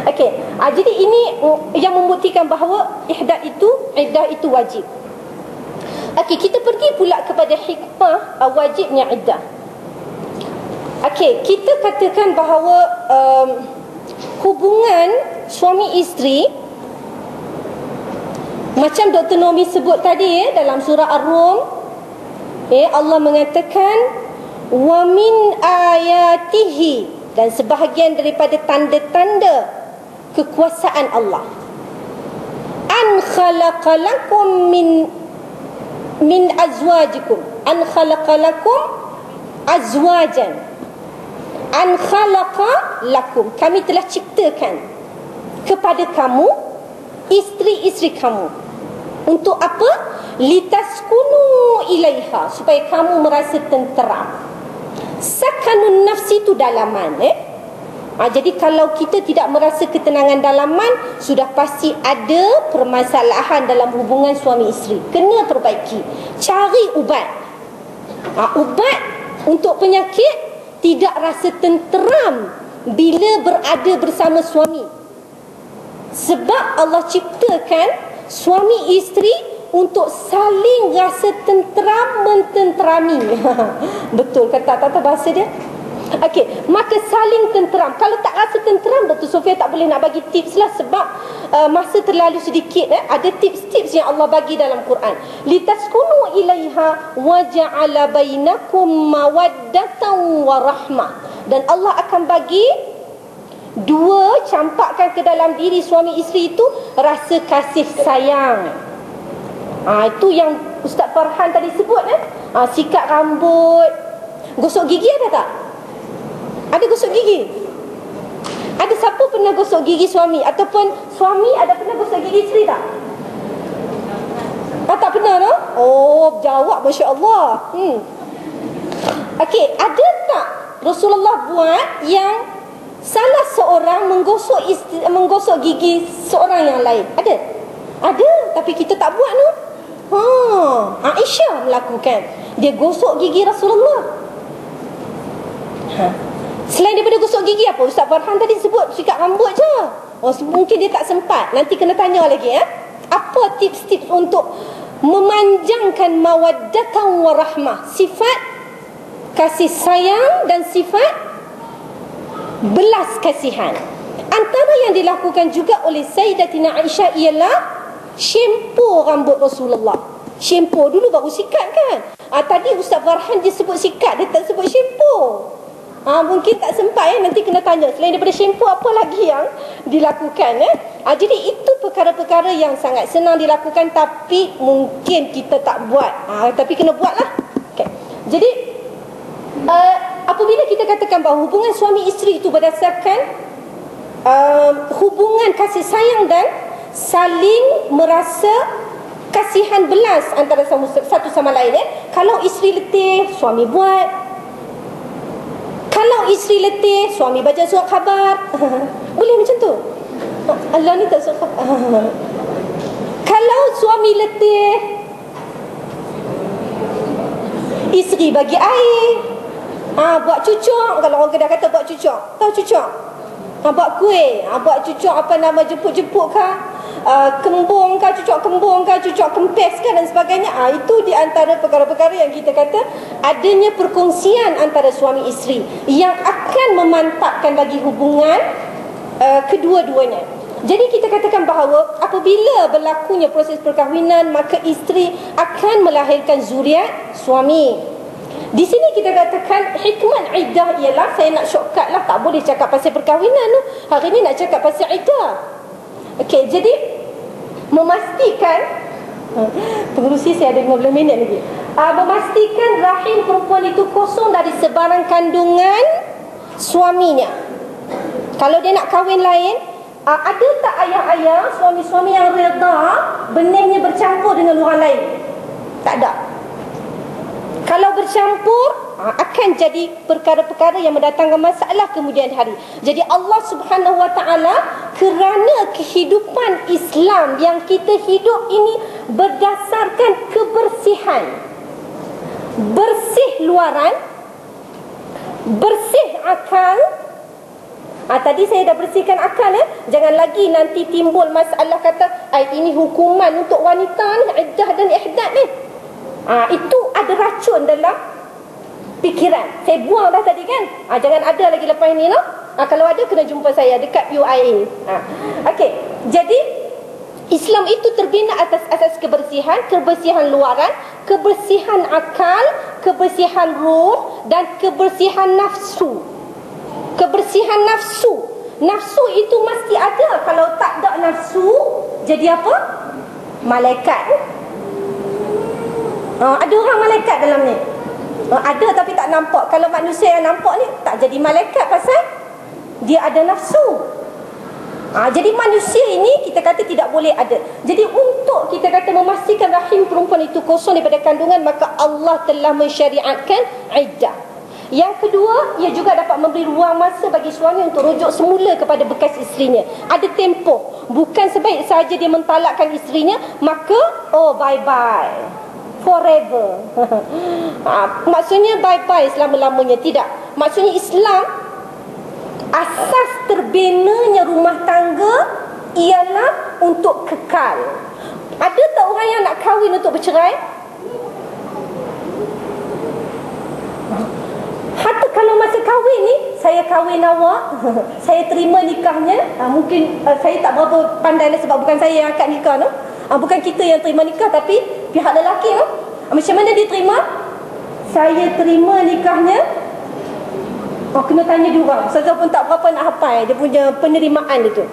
Okey. Jadi ini yang membuktikan bahawa iddah itu wajib. Okey, kita pergi pula kepada hikmah wajibnya iddah. Okey, kita katakan bahawa hubungan suami isteri, macam Dr. Nomi sebut tadi dalam surah Ar-Rum, Allah mengatakan wa min ayatihi, dan sebahagian daripada tanda-tanda kekuasaan Allah, an khalaqalakum min azwajikum, an khalaqalakum azwajan, an khalaqa lakum, kami telah ciptakan kepada kamu isteri-isteri kamu. Untuk apa? Litaskunu ilaiha, supaya kamu merasa tenteram. Sakanun nafsi itu dalaman. Jadi kalau kita tidak merasa ketenangan dalaman, sudah pasti ada permasalahan dalam hubungan suami isteri. Kena perbaiki. Cari ubat. Ubat untuk penyakit tidak rasa tenteram bila berada bersama suami. Sebab Allah ciptakan suami isteri untuk saling rasa tenteram mententerami. Betul kata tata bahasa dia? Okey, maka saling tenteram. Kalau tak rasa tenteram, Dr. Sofia tak boleh nak bagi tips lah, sebab masa terlalu sedikit. Ada tips-tips yang Allah bagi dalam Quran. Litaskunu ilaiha wa ja'ala bainakum mawaddatan wa rahmah. Dan Allah akan bagi dua, campakkan ke dalam diri suami isteri itu rasa kasih sayang. Itu yang Ustaz Farhan tadi sebut. Sikat rambut, gosok gigi ada tak? Ada gosok gigi? Ada siapa pernah gosok gigi suami? Ataupun suami ada pernah gosok gigi isteri tak? Tak pernah, no? Oh, jawab, Masya Allah. Okey, ada tak Rasulullah buat yang salah seorang menggosok gigi seorang yang lain? Ada? Ada, tapi kita tak buat, no? Aisyah melakukan. Dia gosok gigi Rasulullah. Selain daripada gosok gigi, apa Ustaz Farhan tadi sebut? Sikat rambut je. Mungkin dia tak sempat. Nanti kena tanya lagi. Apa tips-tips untuk memanjangkan mawaddatan wa rahmah? Sifat kasih sayang dan sifat belas kasihan. Antara yang dilakukan juga oleh Sayyidatina Aisyah ialah shampoo rambut Rasulullah. Shampoo dulu baru sikat kan? Tadi Ustaz Farhan dia sebut sikat, dia tak sebut shampoo. Mungkin tak sempat nanti kena tanya. Selain daripada shampoo, apa lagi yang dilakukan? Jadi itu perkara-perkara yang sangat senang dilakukan, tapi mungkin kita tak buat. Tapi kena buatlah. Okay. Jadi apabila kita katakan bahawa hubungan suami isteri itu berdasarkan hubungan kasih sayang dan saling merasa kasihan belas antara satu sama lain. Kalau isteri letih, suami buat. Kalau isteri letih, suami baca surat khabar. Boleh macam tu? Allah ni tak surat khabar. Kalau suami letih, isteri bagi air. Buat cucuk. Kalau orang Kedah kata buat cucuk. Tahu cucuk? Buat kuih. Buat cucuk apa nama, jemput-jemput kah? Kembung kah, cucuk kembung kah, cucuk kempes kah dan sebagainya. Itu di antara perkara-perkara yang kita kata adanya perkongsian antara suami isteri yang akan memantapkan lagi hubungan kedua-duanya. Jadi kita katakan bahawa apabila berlakunya proses perkahwinan, maka isteri akan melahirkan zuriat suami. Di sini kita katakan hikmat iddah ialah, saya nak shortcut lah, tak boleh cakap pasal perkahwinan tu. Hari ni nak cakap pasal iddah. Okey, jadi memastikan pengerusi saya ada 15 minit lagi. Memastikan rahim perempuan itu kosong dari sebarang kandungan suaminya. Kalau dia nak kahwin lain, ada tak ayah-ayah, suami-suami yang reda benihnya bercampur dengan orang lain? Tak ada. Kalau bercampur, akan jadi perkara-perkara yang mendatangkan masalah kemudian hari. Jadi Allah Subhanahu Wa Taala, kerana kehidupan Islam yang kita hidup ini berdasarkan kebersihan, bersih luaran, bersih akal. Tadi saya dah bersihkan akal. Jangan lagi nanti timbul masalah kata ini hukuman untuk wanita ni, iddah dan ihdad ni. Itu ada racun dalam fikiran. Saya buang dah tadi kan. Jangan ada lagi lepas ni, no? Kalau ada kena jumpa saya dekat UIA. Okey. Jadi Islam itu terbina atas asas kebersihan, kebersihan luaran, kebersihan akal, kebersihan ruh dan kebersihan nafsu. Kebersihan nafsu. Nafsu itu mesti ada. Kalau tak ada nafsu, jadi apa? Malaikat. Ada orang malaikat dalam ni. Ada tapi tak nampak. Kalau manusia yang nampak ni tak jadi malaikat pasal dia ada nafsu. Jadi manusia ini kita kata tidak boleh ada. Jadi untuk kita kata memastikan rahim perempuan itu kosong daripada kandungan, maka Allah telah mensyariatkan iddah. Yang kedua, ia juga dapat memberi ruang masa bagi suami untuk rujuk semula kepada bekas isterinya. Ada tempoh. Bukan sebaik saja dia mentalakkan isterinya, maka bye-bye forever. Maksudnya bye-bye selama-lamanya. Tidak. Maksudnya Islam, asas terbinanya rumah tangga ialah untuk kekal. Ada tak orang yang nak kahwin untuk bercerai? Hatta kalau masa kahwin ni, saya kahwin awak, saya terima nikahnya, mungkin saya tak berapa pandai lah sebab bukan saya yang akad nikah tu. Bukan kita yang terima nikah, tapi pihak lelaki tu. Macam mana dia terima? Saya terima nikahnya. Kena tanya dia orang. Ustazah pun tak berapa nak hafal dia punya penerimaan dia tu.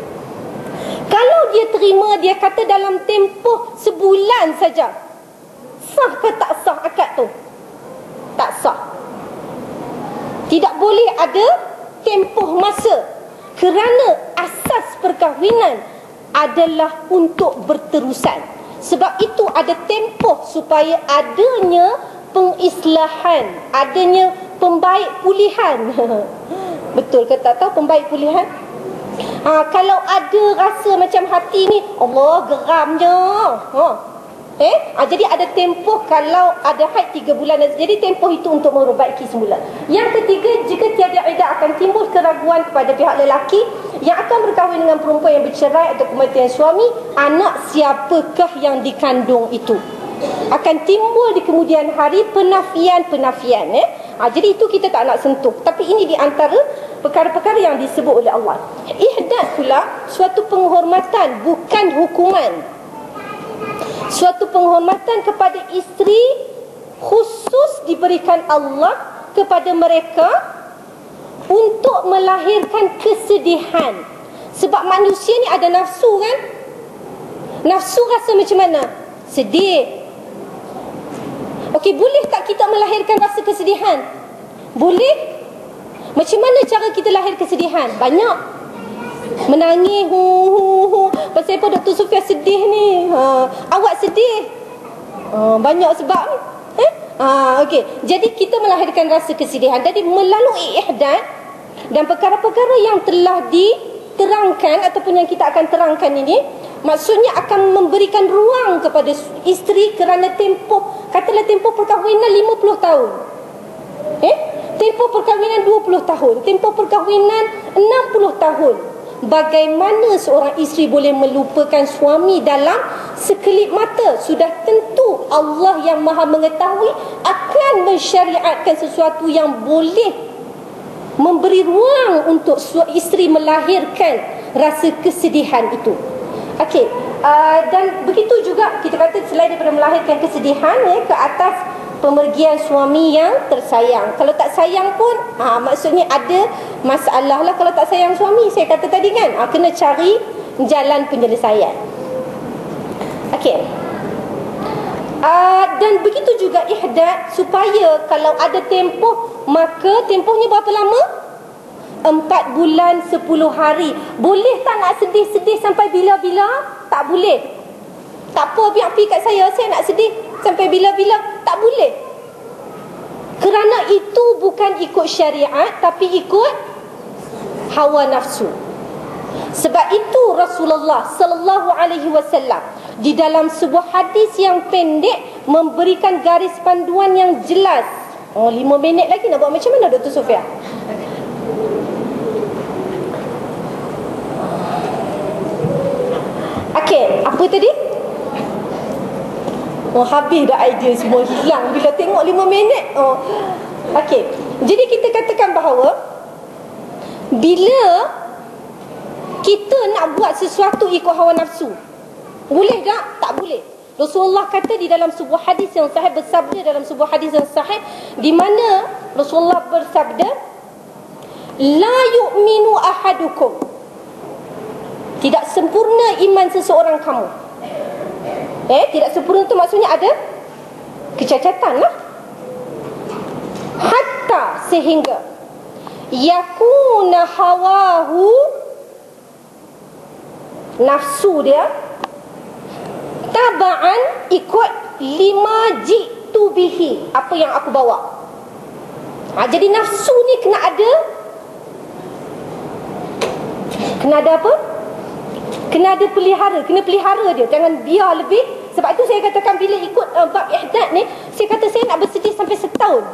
Kalau dia terima, dia kata dalam tempoh sebulan saja, sah ke tak sah akad tu? Tak sah. Tidak boleh ada tempoh masa, kerana asas perkahwinan adalah untuk berterusan. Sebab itu ada tempoh supaya adanya pengislahan, adanya pembaik pulihan. Betul ke tak tahu pembaik pulihan? Kalau ada rasa macam hati ni, Allah geramnya. Jadi ada tempoh. Kalau ada haid 3 bulan, jadi tempoh itu untuk memperbaiki semula. Yang ketiga, jika tiada iddah akan timbul keraguan kepada pihak lelaki yang akan berkahwin dengan perempuan yang bercerai atau kematian suami, anak siapakah yang dikandung itu. Akan timbul di kemudian hari penafian. Jadi itu kita tak nak sentuh. Tapi ini di antara perkara-perkara yang disebut oleh Allah. Ihdad pula suatu penghormatan, bukan hukuman. Suatu penghormatan kepada isteri khusus diberikan Allah kepada mereka untuk melahirkan kesedihan. Sebab manusia ni ada nafsu kan? Nafsu rasa macam mana? Sedih. Okey, boleh tak kita melahirkan rasa kesedihan? Boleh. Macam mana cara kita lahir kesedihan? Banyak. Menangis, pasal apa Dr. Sofia sedih ni? Awak sedih? Banyak sebab. Okey. Jadi kita melahirkan rasa kesedihan. Jadi melalui ihdad dan perkara-perkara yang telah diterangkan ataupun yang kita akan terangkan ini, maksudnya akan memberikan ruang kepada isteri kerana tempoh, katalah tempoh perkahwinan 50 tahun. Tempoh perkahwinan 20 tahun, tempoh perkahwinan 60 tahun. Bagaimana seorang isteri boleh melupakan suami dalam sekelip mata? Sudah tentu Allah yang Maha mengetahui akan mensyariatkan sesuatu yang boleh memberi ruang untuk isteri melahirkan rasa kesedihan itu. Okey, dan begitu juga kita kata selain daripada melahirkan kesedihan ke atas pemergian suami yang tersayang. Kalau tak sayang pun maksudnya ada masalah lah. Kalau tak sayang suami, saya kata tadi kan, kena cari jalan penyelesaian. Okey. Dan begitu juga ihdad, supaya kalau ada tempoh, maka tempohnya berapa lama? 4 bulan 10 hari. Boleh tak nak sedih-sedih sampai bila-bila? Tak boleh. Tak apa, biar pergi kat saya nak sedih sampai bila-bila. Tak boleh. Kerana itu bukan ikut syariat, tapi ikut hawa nafsu. Sebab itu Rasulullah sallallahu alaihi wasallam di dalam sebuah hadis yang pendek memberikan garis panduan yang jelas. 5 minit lagi nak buat macam mana Dr. Sofia? Okey, apa tadi? Habis dah idea semua, hilang bila tengok 5 minit. Okey. Jadi kita katakan bahawa bila kita nak buat sesuatu ikut hawa nafsu, boleh tak? Tak boleh. Rasulullah kata di dalam sebuah hadis yang sahih, bersabda dalam sebuah hadis yang sahih, di mana Rasulullah bersabda, la yu'minu ahadukum, tidak sempurna iman seseorang kamu. Tidak sempurna itu maksudnya ada kecacatan lah. Hatta sehingga yakuna hawahu, nafsu dia, tabaan ikut lima jitu bihi, apa yang aku bawa. Jadi nafsu ni kena ada apa? Kena ada pelihara, kena pelihara dia, jangan biar lebih. Sebab tu saya katakan bila ikut bab ihdad ni, saya kata saya nak bersedih sampai setahun.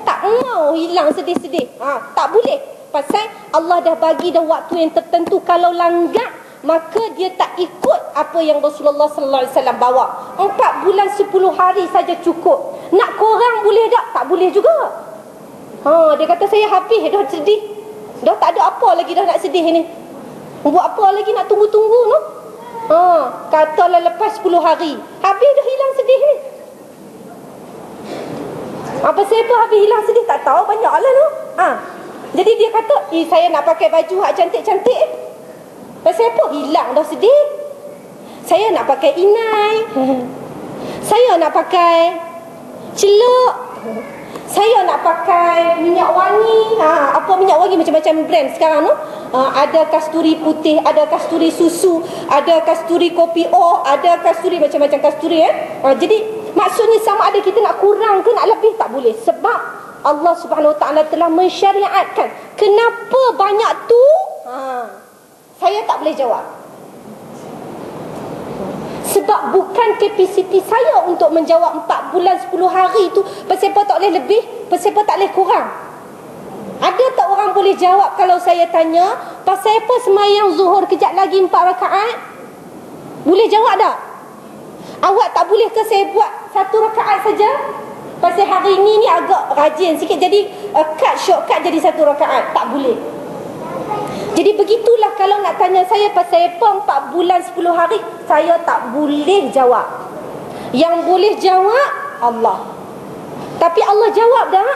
Tak mau hilang sedih-sedih. Tak boleh. Pasal Allah dah bagi dah waktu yang tertentu. Kalau langgar, maka dia tak ikut apa yang Rasulullah sallallahu alaihi wasallam bawa. 4 bulan 10 hari saja cukup. Nak korang boleh tak? Tak boleh juga. Dia kata saya habis dah sedih. Dah tak ada apa lagi dah nak sedih ni. Buat apa lagi nak tunggu-tunggu no? Katalah lepas 10 hari habis dah hilang sedih ni. Apa siapa habis hilang sedih tak tahu, banyaklah no. Jadi dia kata, saya nak pakai baju hak cantik-cantik. Pasal apa? Hilang dah sedih. Saya nak pakai inai. Saya nak pakai celuk. Saya nak pakai minyak wangi. Apa minyak wangi macam-macam brand sekarang no? Ada kasturi putih, ada kasturi susu, ada kasturi kopi O, ada kasturi macam-macam kasturi Jadi maksudnya sama ada kita nak kurang ke nak lebih, tak boleh. Sebab Allah Subhanahu Wa Taala telah mensyariatkan. Kenapa banyak tu? Saya tak boleh jawab. Sebab bukan kapasiti saya untuk menjawab 4 bulan 10 hari tu. Pasal apa tak boleh lebih? Pasal apa tak boleh kurang? Ada tak orang boleh jawab kalau saya tanya, pasal apa semayang zuhur kejap lagi 4 rakaat? Boleh jawab tak? Awak tak boleh ke saya buat 1 rakaat saja? Pasal hari ni agak rajin sikit, jadi shortcut jadi 1 rakaat. Tak boleh. Jadi begitulah kalau nak tanya saya pasal apa 4 bulan 10 hari, saya tak boleh jawab. Yang boleh jawab Allah. Tapi Allah jawab tak?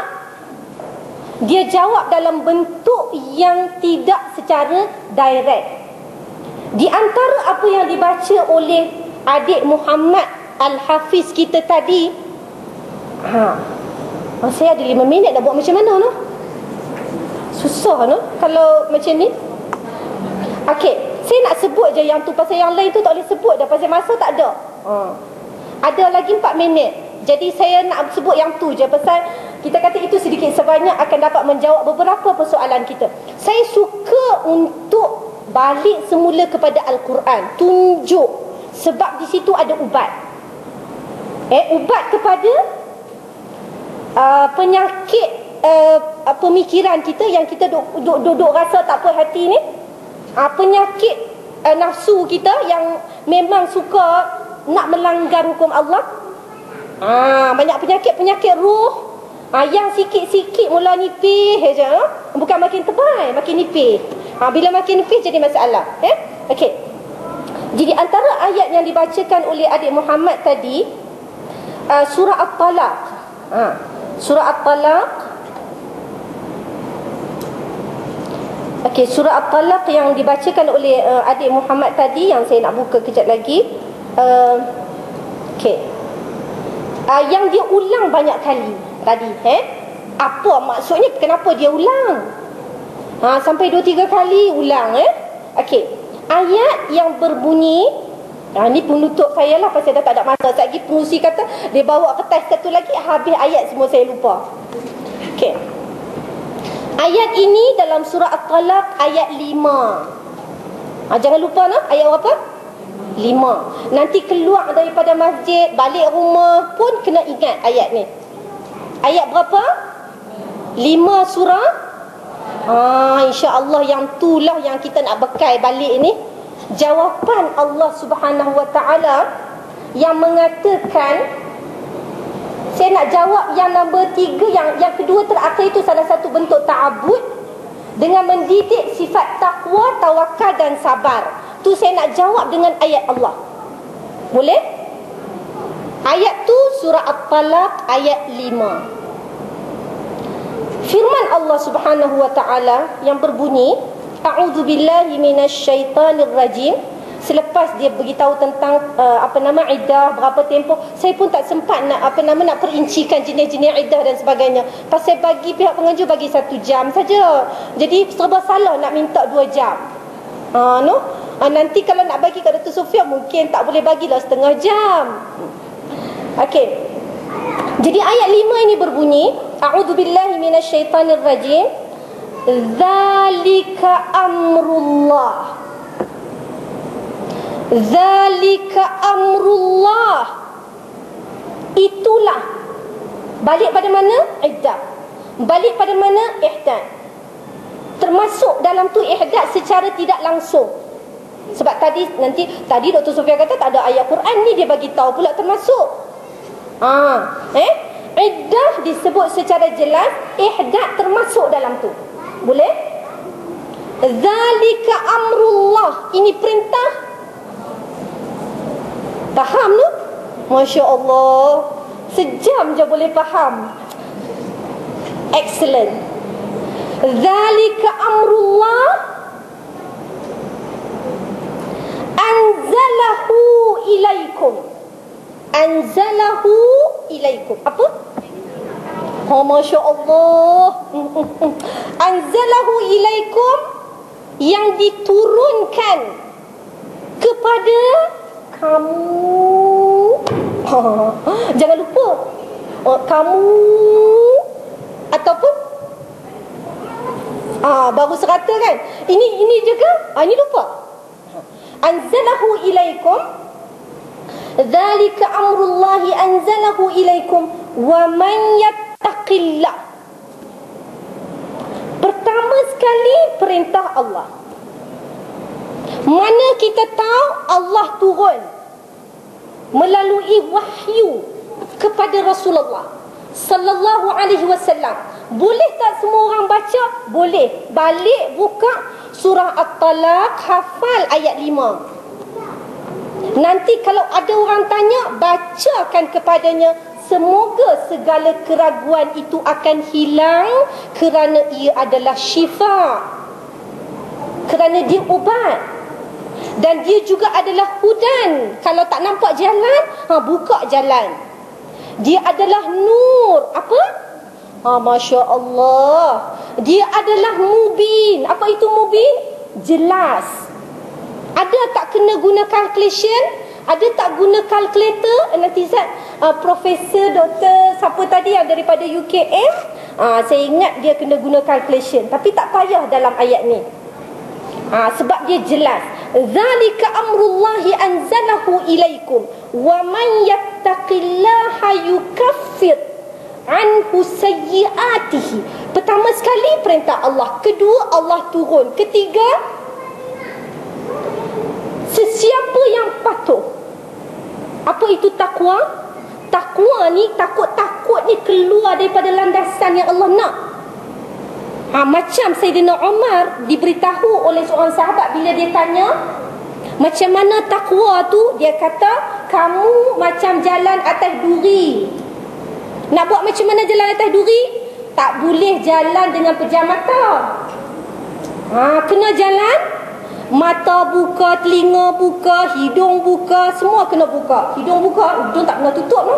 Dia jawab dalam bentuk yang tidak secara direct. Di antara apa yang dibaca oleh adik Muhammad Al-Hafiz kita tadi, saya ada 5 minit dah buat macam mana no? Susah no kalau macam ni. Okey, saya nak sebut je yang tu, pasal yang lain tu tak boleh sebut dah, pasal masa tak ada. Ada lagi 4 minit. Jadi saya nak sebut yang tu je, pasal kita kata itu sedikit sebanyak akan dapat menjawab beberapa persoalan kita. Saya suka untuk balik semula kepada Al-Quran, tunjuk, sebab di situ ada ubat. Ubat kepada penyakit pemikiran kita yang kita duduk rasa tak puas hati ni. Penyakit nafsu kita yang memang suka nak melanggar hukum Allah. Banyak penyakit ruh yang sikit-sikit mula nipis je, bukan makin tebal, makin nipis. Bila makin nipis jadi masalah. Okey. Jadi antara ayat yang dibacakan oleh adik Muhammad tadi, surah At-Talaq. Surah At-Talaq. Okey, surah At-Talaq yang dibacakan oleh adik Muhammad tadi, yang saya nak buka kejap lagi. Okey. Yang dia ulang banyak kali tadi. Apa maksudnya? Kenapa dia ulang? Sampai 2-3 kali ulang. Okey. Ayat yang berbunyi, ni penutup saya lah, pasal dah tak ada masa. Sekejap lagi pengusi kata dia bawa kertas satu lagi, habis ayat semua saya lupa. Okey. Ayat ini dalam surah At-Talaq ayat 5. Jangan lupa nak, ayat berapa? 5. Nanti keluar daripada masjid, balik rumah pun kena ingat ayat ni. Ayat berapa? 5 surah. InsyaAllah yang itulah yang kita nak bekal balik ni. Jawapan Allah Subhanahu Wa Taala yang mengatakan, saya nak jawab yang nombor 3, yang kedua terakhir itu salah satu bentuk ta'abud dengan mendidik sifat taqwa, tawakal dan sabar. Tu saya nak jawab dengan ayat Allah. Boleh? Ayat tu surah At-Talaq ayat 5. Firman Allah Subhanahu Wa Taala yang berbunyi, A'udzu billahi minasyaitanir rajim. Selepas dia beritahu tentang iddah, berapa tempoh, saya pun tak sempat nak nak perincikan jenis-jenis iddah dan sebagainya. Pasal bagi pihak pengajar bagi 1 jam saja. Jadi serba salah nak minta 2 jam. Nanti kalau nak bagi kat Datuk Sofia mungkin tak boleh bagilah setengah jam. Okey. Jadi ayat 5 ini berbunyi, A'udzu billahi minasyaitanir rajim. Dzalika amrullah. Dzalika amrullah. Itulah. Balik pada mana? Iddah. Balik pada mana? Ihdad. Termasuk dalam tu ihdad secara tidak langsung. Sebab tadi Dr. Sofia kata tak ada ayat Quran ni, dia bagi tahu pula termasuk. Iddah disebut secara jelas, ihdad termasuk dalam tu. Boleh? Zalika amrullah. Ini perintah. Faham tu? Masya Allah. Sejam je boleh faham. Excellent. Zalika amrullah anzalahu ilaikum. Anzalahu ilaikum. Apa? Oh, Masya Allah. Anzalahu ilaikum, yang diturunkan kepada kamu. Jangan lupa. Kamu ataupun baru serata kan. Ini juga. Ini lupa. Anzalahu ilaikum. Dzalika amrullahi anzalahu ilaikum wa man yattaqillah. Pertama sekali perintah Allah. Mana kita tahu Allah turun melalui wahyu kepada Rasulullah sallallahu alaihi wasallam. Boleh tak semua orang baca? Boleh. Balik buka surah At-Talaq, hafal ayat 5. Nanti kalau ada orang tanya, bacakan kepadanya. Semoga segala keraguan itu akan hilang, kerana ia adalah syifa, kerana dia ubat, dan dia juga adalah hudan. Kalau tak nampak jalan, buka jalan. Dia adalah nur. Apa? Masya Allah. Dia adalah mubin. Apa itu mubin? Jelas. Ada tak kena guna calculation? Ada tak guna kalkulator? Nanti Profesor Doktor siapa tadi yang daripada UKM, saya ingat dia kena guna calculation. Tapi tak payah dalam ayat ni. Sebab dia jelas. Zalika amrullahi anzalahu ilaikum wa man yattaqillaha yukaffir anhu sayyiatihi. Pertama sekali perintah Allah. Kedua, Allah turun. Ketiga, sesiapa yang patuh. Apa itu takwa? Takwa ni, takut ni keluar daripada landasan yang Allah nak. Macam Sayyidina Umar diberitahu oleh seorang sahabat bila dia tanya, macam mana takwa tu? Dia kata, kamu macam jalan atas duri. Nak buat macam mana jalan atas duri? Tak boleh jalan dengan pejam mata. Kena jalan, mata buka, telinga buka, hidung buka, semua kena buka. Hidung buka, hidung tak kena tutup no?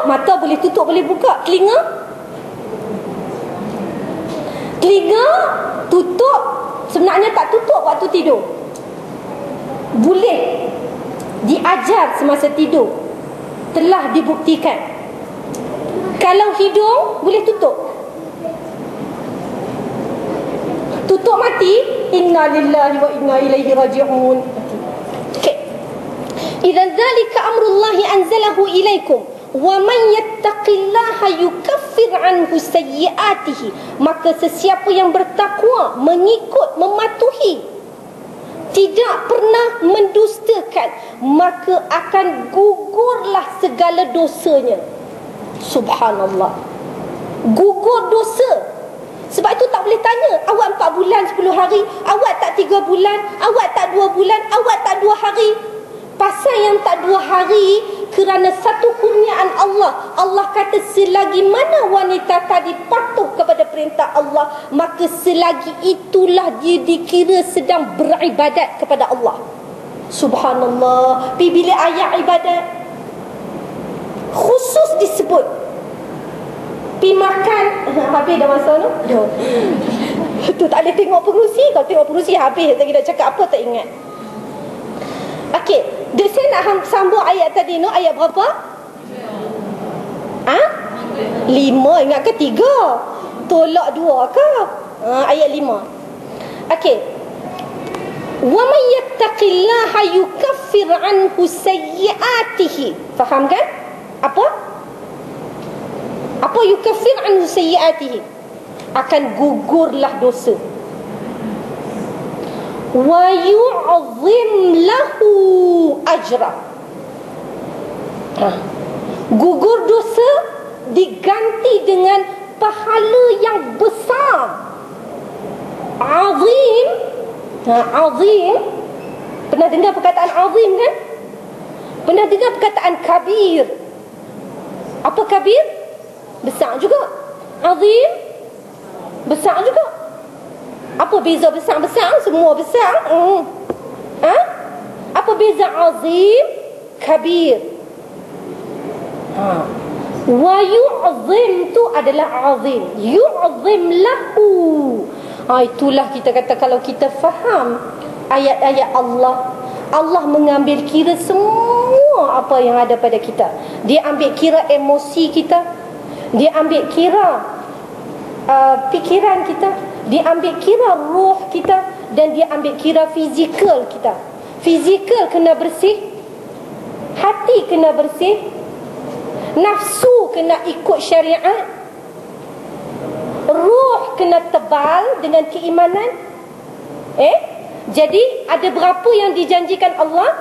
Mata boleh tutup, boleh buka. Telinga tutup, sebenarnya tak tutup waktu tidur. Boleh diajar semasa tidur, telah dibuktikan. Kalau hidung boleh tutup mati, inna lillahi wa inna ilaihi raji'un. Idzan dzalika amrullahi anzalahu ilaikum wa man yattaqillaha yukaffir anhu sayyiatihi. Maka sesiapa yang bertakwa, mengikut, mematuhi, tidak pernah mendustakan, maka akan gugurlah segala dosanya. Subhanallah. Gugur dosa. Sebab itu tak boleh tanya, awak 4 bulan 10 hari, awak tak 3 bulan, awak tak 2 bulan, awak tak 2 hari. Pasal yang tak 2 hari, kerana satu kurniaan Allah. Allah kata selagi mana wanita tadi patuh kepada perintah Allah, maka selagi itulah dia dikira sedang beribadat kepada Allah. Subhanallah. Bila ayat ibadat khusus disebut, pi makan, habis dah masa tu. Tu tak boleh tengok pengurusi. Kalau tengok pengurusi habis lagi nak cakap apa tak ingat. Okey, saya nak sambung ayat tadi no, ayat berapa? 5, ingat ke 3? Tolak 2 ke? Ayat 5. Okey. Wa may yattaqillaha yukaffir anhu sayyi'atihi. Faham kan? Apa yukaffir anhu sayyi'atihi? Akan gugurlah dosa. Wa yu'zim lahu ajra. Gugur dosa diganti dengan pahala yang besar. Azim. Azim. Pernah dengar perkataan azim kan? Pernah dengar perkataan kabir? Apa kabir? Besar juga. Azim besar juga. Apa beza besar-besar? Semua besar. Apa beza azim, kabir? Wa yu'zim tu adalah azim. Yu'zim lahu. Itulah kita kata, kalau kita faham ayat-ayat Allah, Allah mengambil kira semua apa yang ada pada kita. Dia ambil kira emosi kita, dia ambil kira fikiran kita, dia ambil kira roh kita, dan dia ambil kira fizikal kita. Fizikal kena bersih, hati kena bersih, nafsu kena ikut syariat, roh kena tebal dengan keimanan. Jadi ada berapa yang dijanjikan Allah?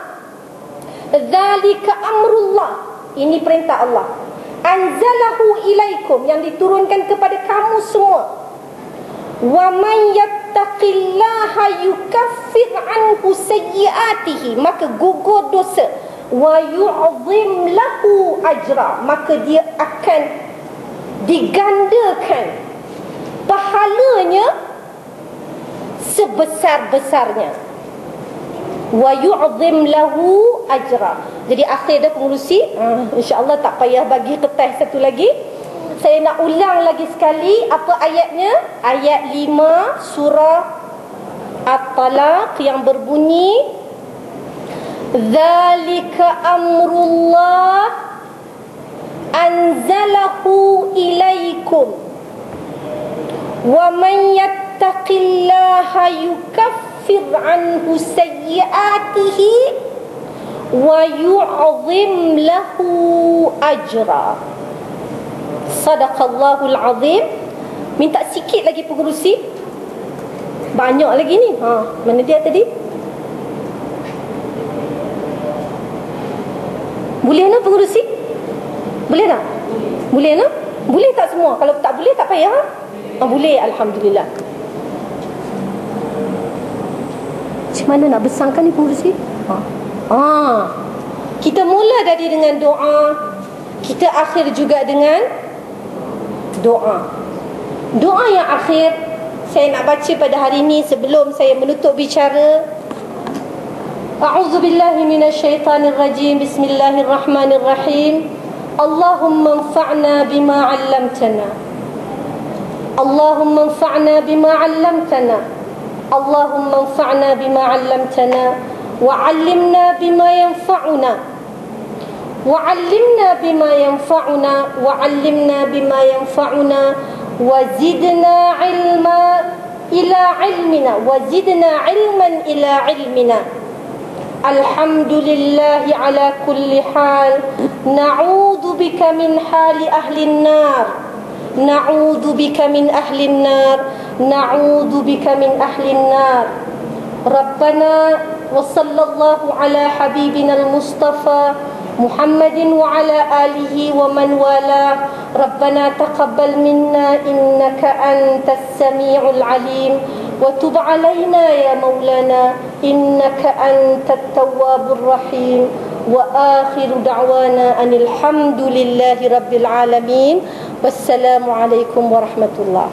Zalika amrullah. Ini perintah Allah. Anzalahu ilaikum, yang diturunkan kepada kamu semua. Wa man yattaqillaha yukaffir anhu sayyi'atihi, maka gugur dosa. Wa yu'zim lahu ajra, maka dia akan digandakan pahalanya sebesar-besarnya. Wa yu'zim lahu ajra. Jadi akhir dah pengurusi. InsyaAllah tak payah bagi kertas satu lagi. Saya nak ulang lagi sekali apa ayatnya. Ayat 5 surah At-Talaq yang berbunyi, Zalika amrullah anzalahu ilaikum wa man yattaqillaha yukaffir anhu sayyi'atihi wa yu'zim lahu ajra. Sadaqallahul azim. Minta sikit lagi pengurusi. Banyak lagi ni. Mana dia tadi? Boleh nak pengurusi? Boleh tak? Boleh nak? Boleh tak semua? Kalau tak boleh tak payah. Boleh, alhamdulillah. Macam mana nak besarkan ni pengurusi? Kita mula tadi dengan doa, kita akhir juga dengan doa. Doa yang akhir saya nak baca pada hari ini sebelum saya menutup bicara. A'udzu billahi minasyaitonir rajim. Bismillahirrahmanirrahim. Allahumma anfa'na bima 'allamtana. Allahumma anfa'na bima 'allamtana. Allahumma anfa'na bima 'allamtana wa 'allimna bima yanfa'una. Wa 'allimna bima yanfa'una wa 'allimna bima yanfa'una wa zidna 'ilma ila 'ilmina wa zidna 'ilman ila 'ilmina. Alhamdulillahi ala kulli hal. Na'udzu bika min hali ahli an-nar. Na'udzu bika min ahli an-nar. Na'udzu bika min ahli an-nar. Rabbana wa sallallahu ala habibina al-Mustafa Muhammadin wa ala alihi wa man wala. Rabbana taqabbal minna innaka antas sami'ul alim. وتب علينا يا مولانا إنك أنت التواب الرحيم. وآخر دعوانا أن الحمد لله رب العالمين. والسلام عليكم ورحمة الله.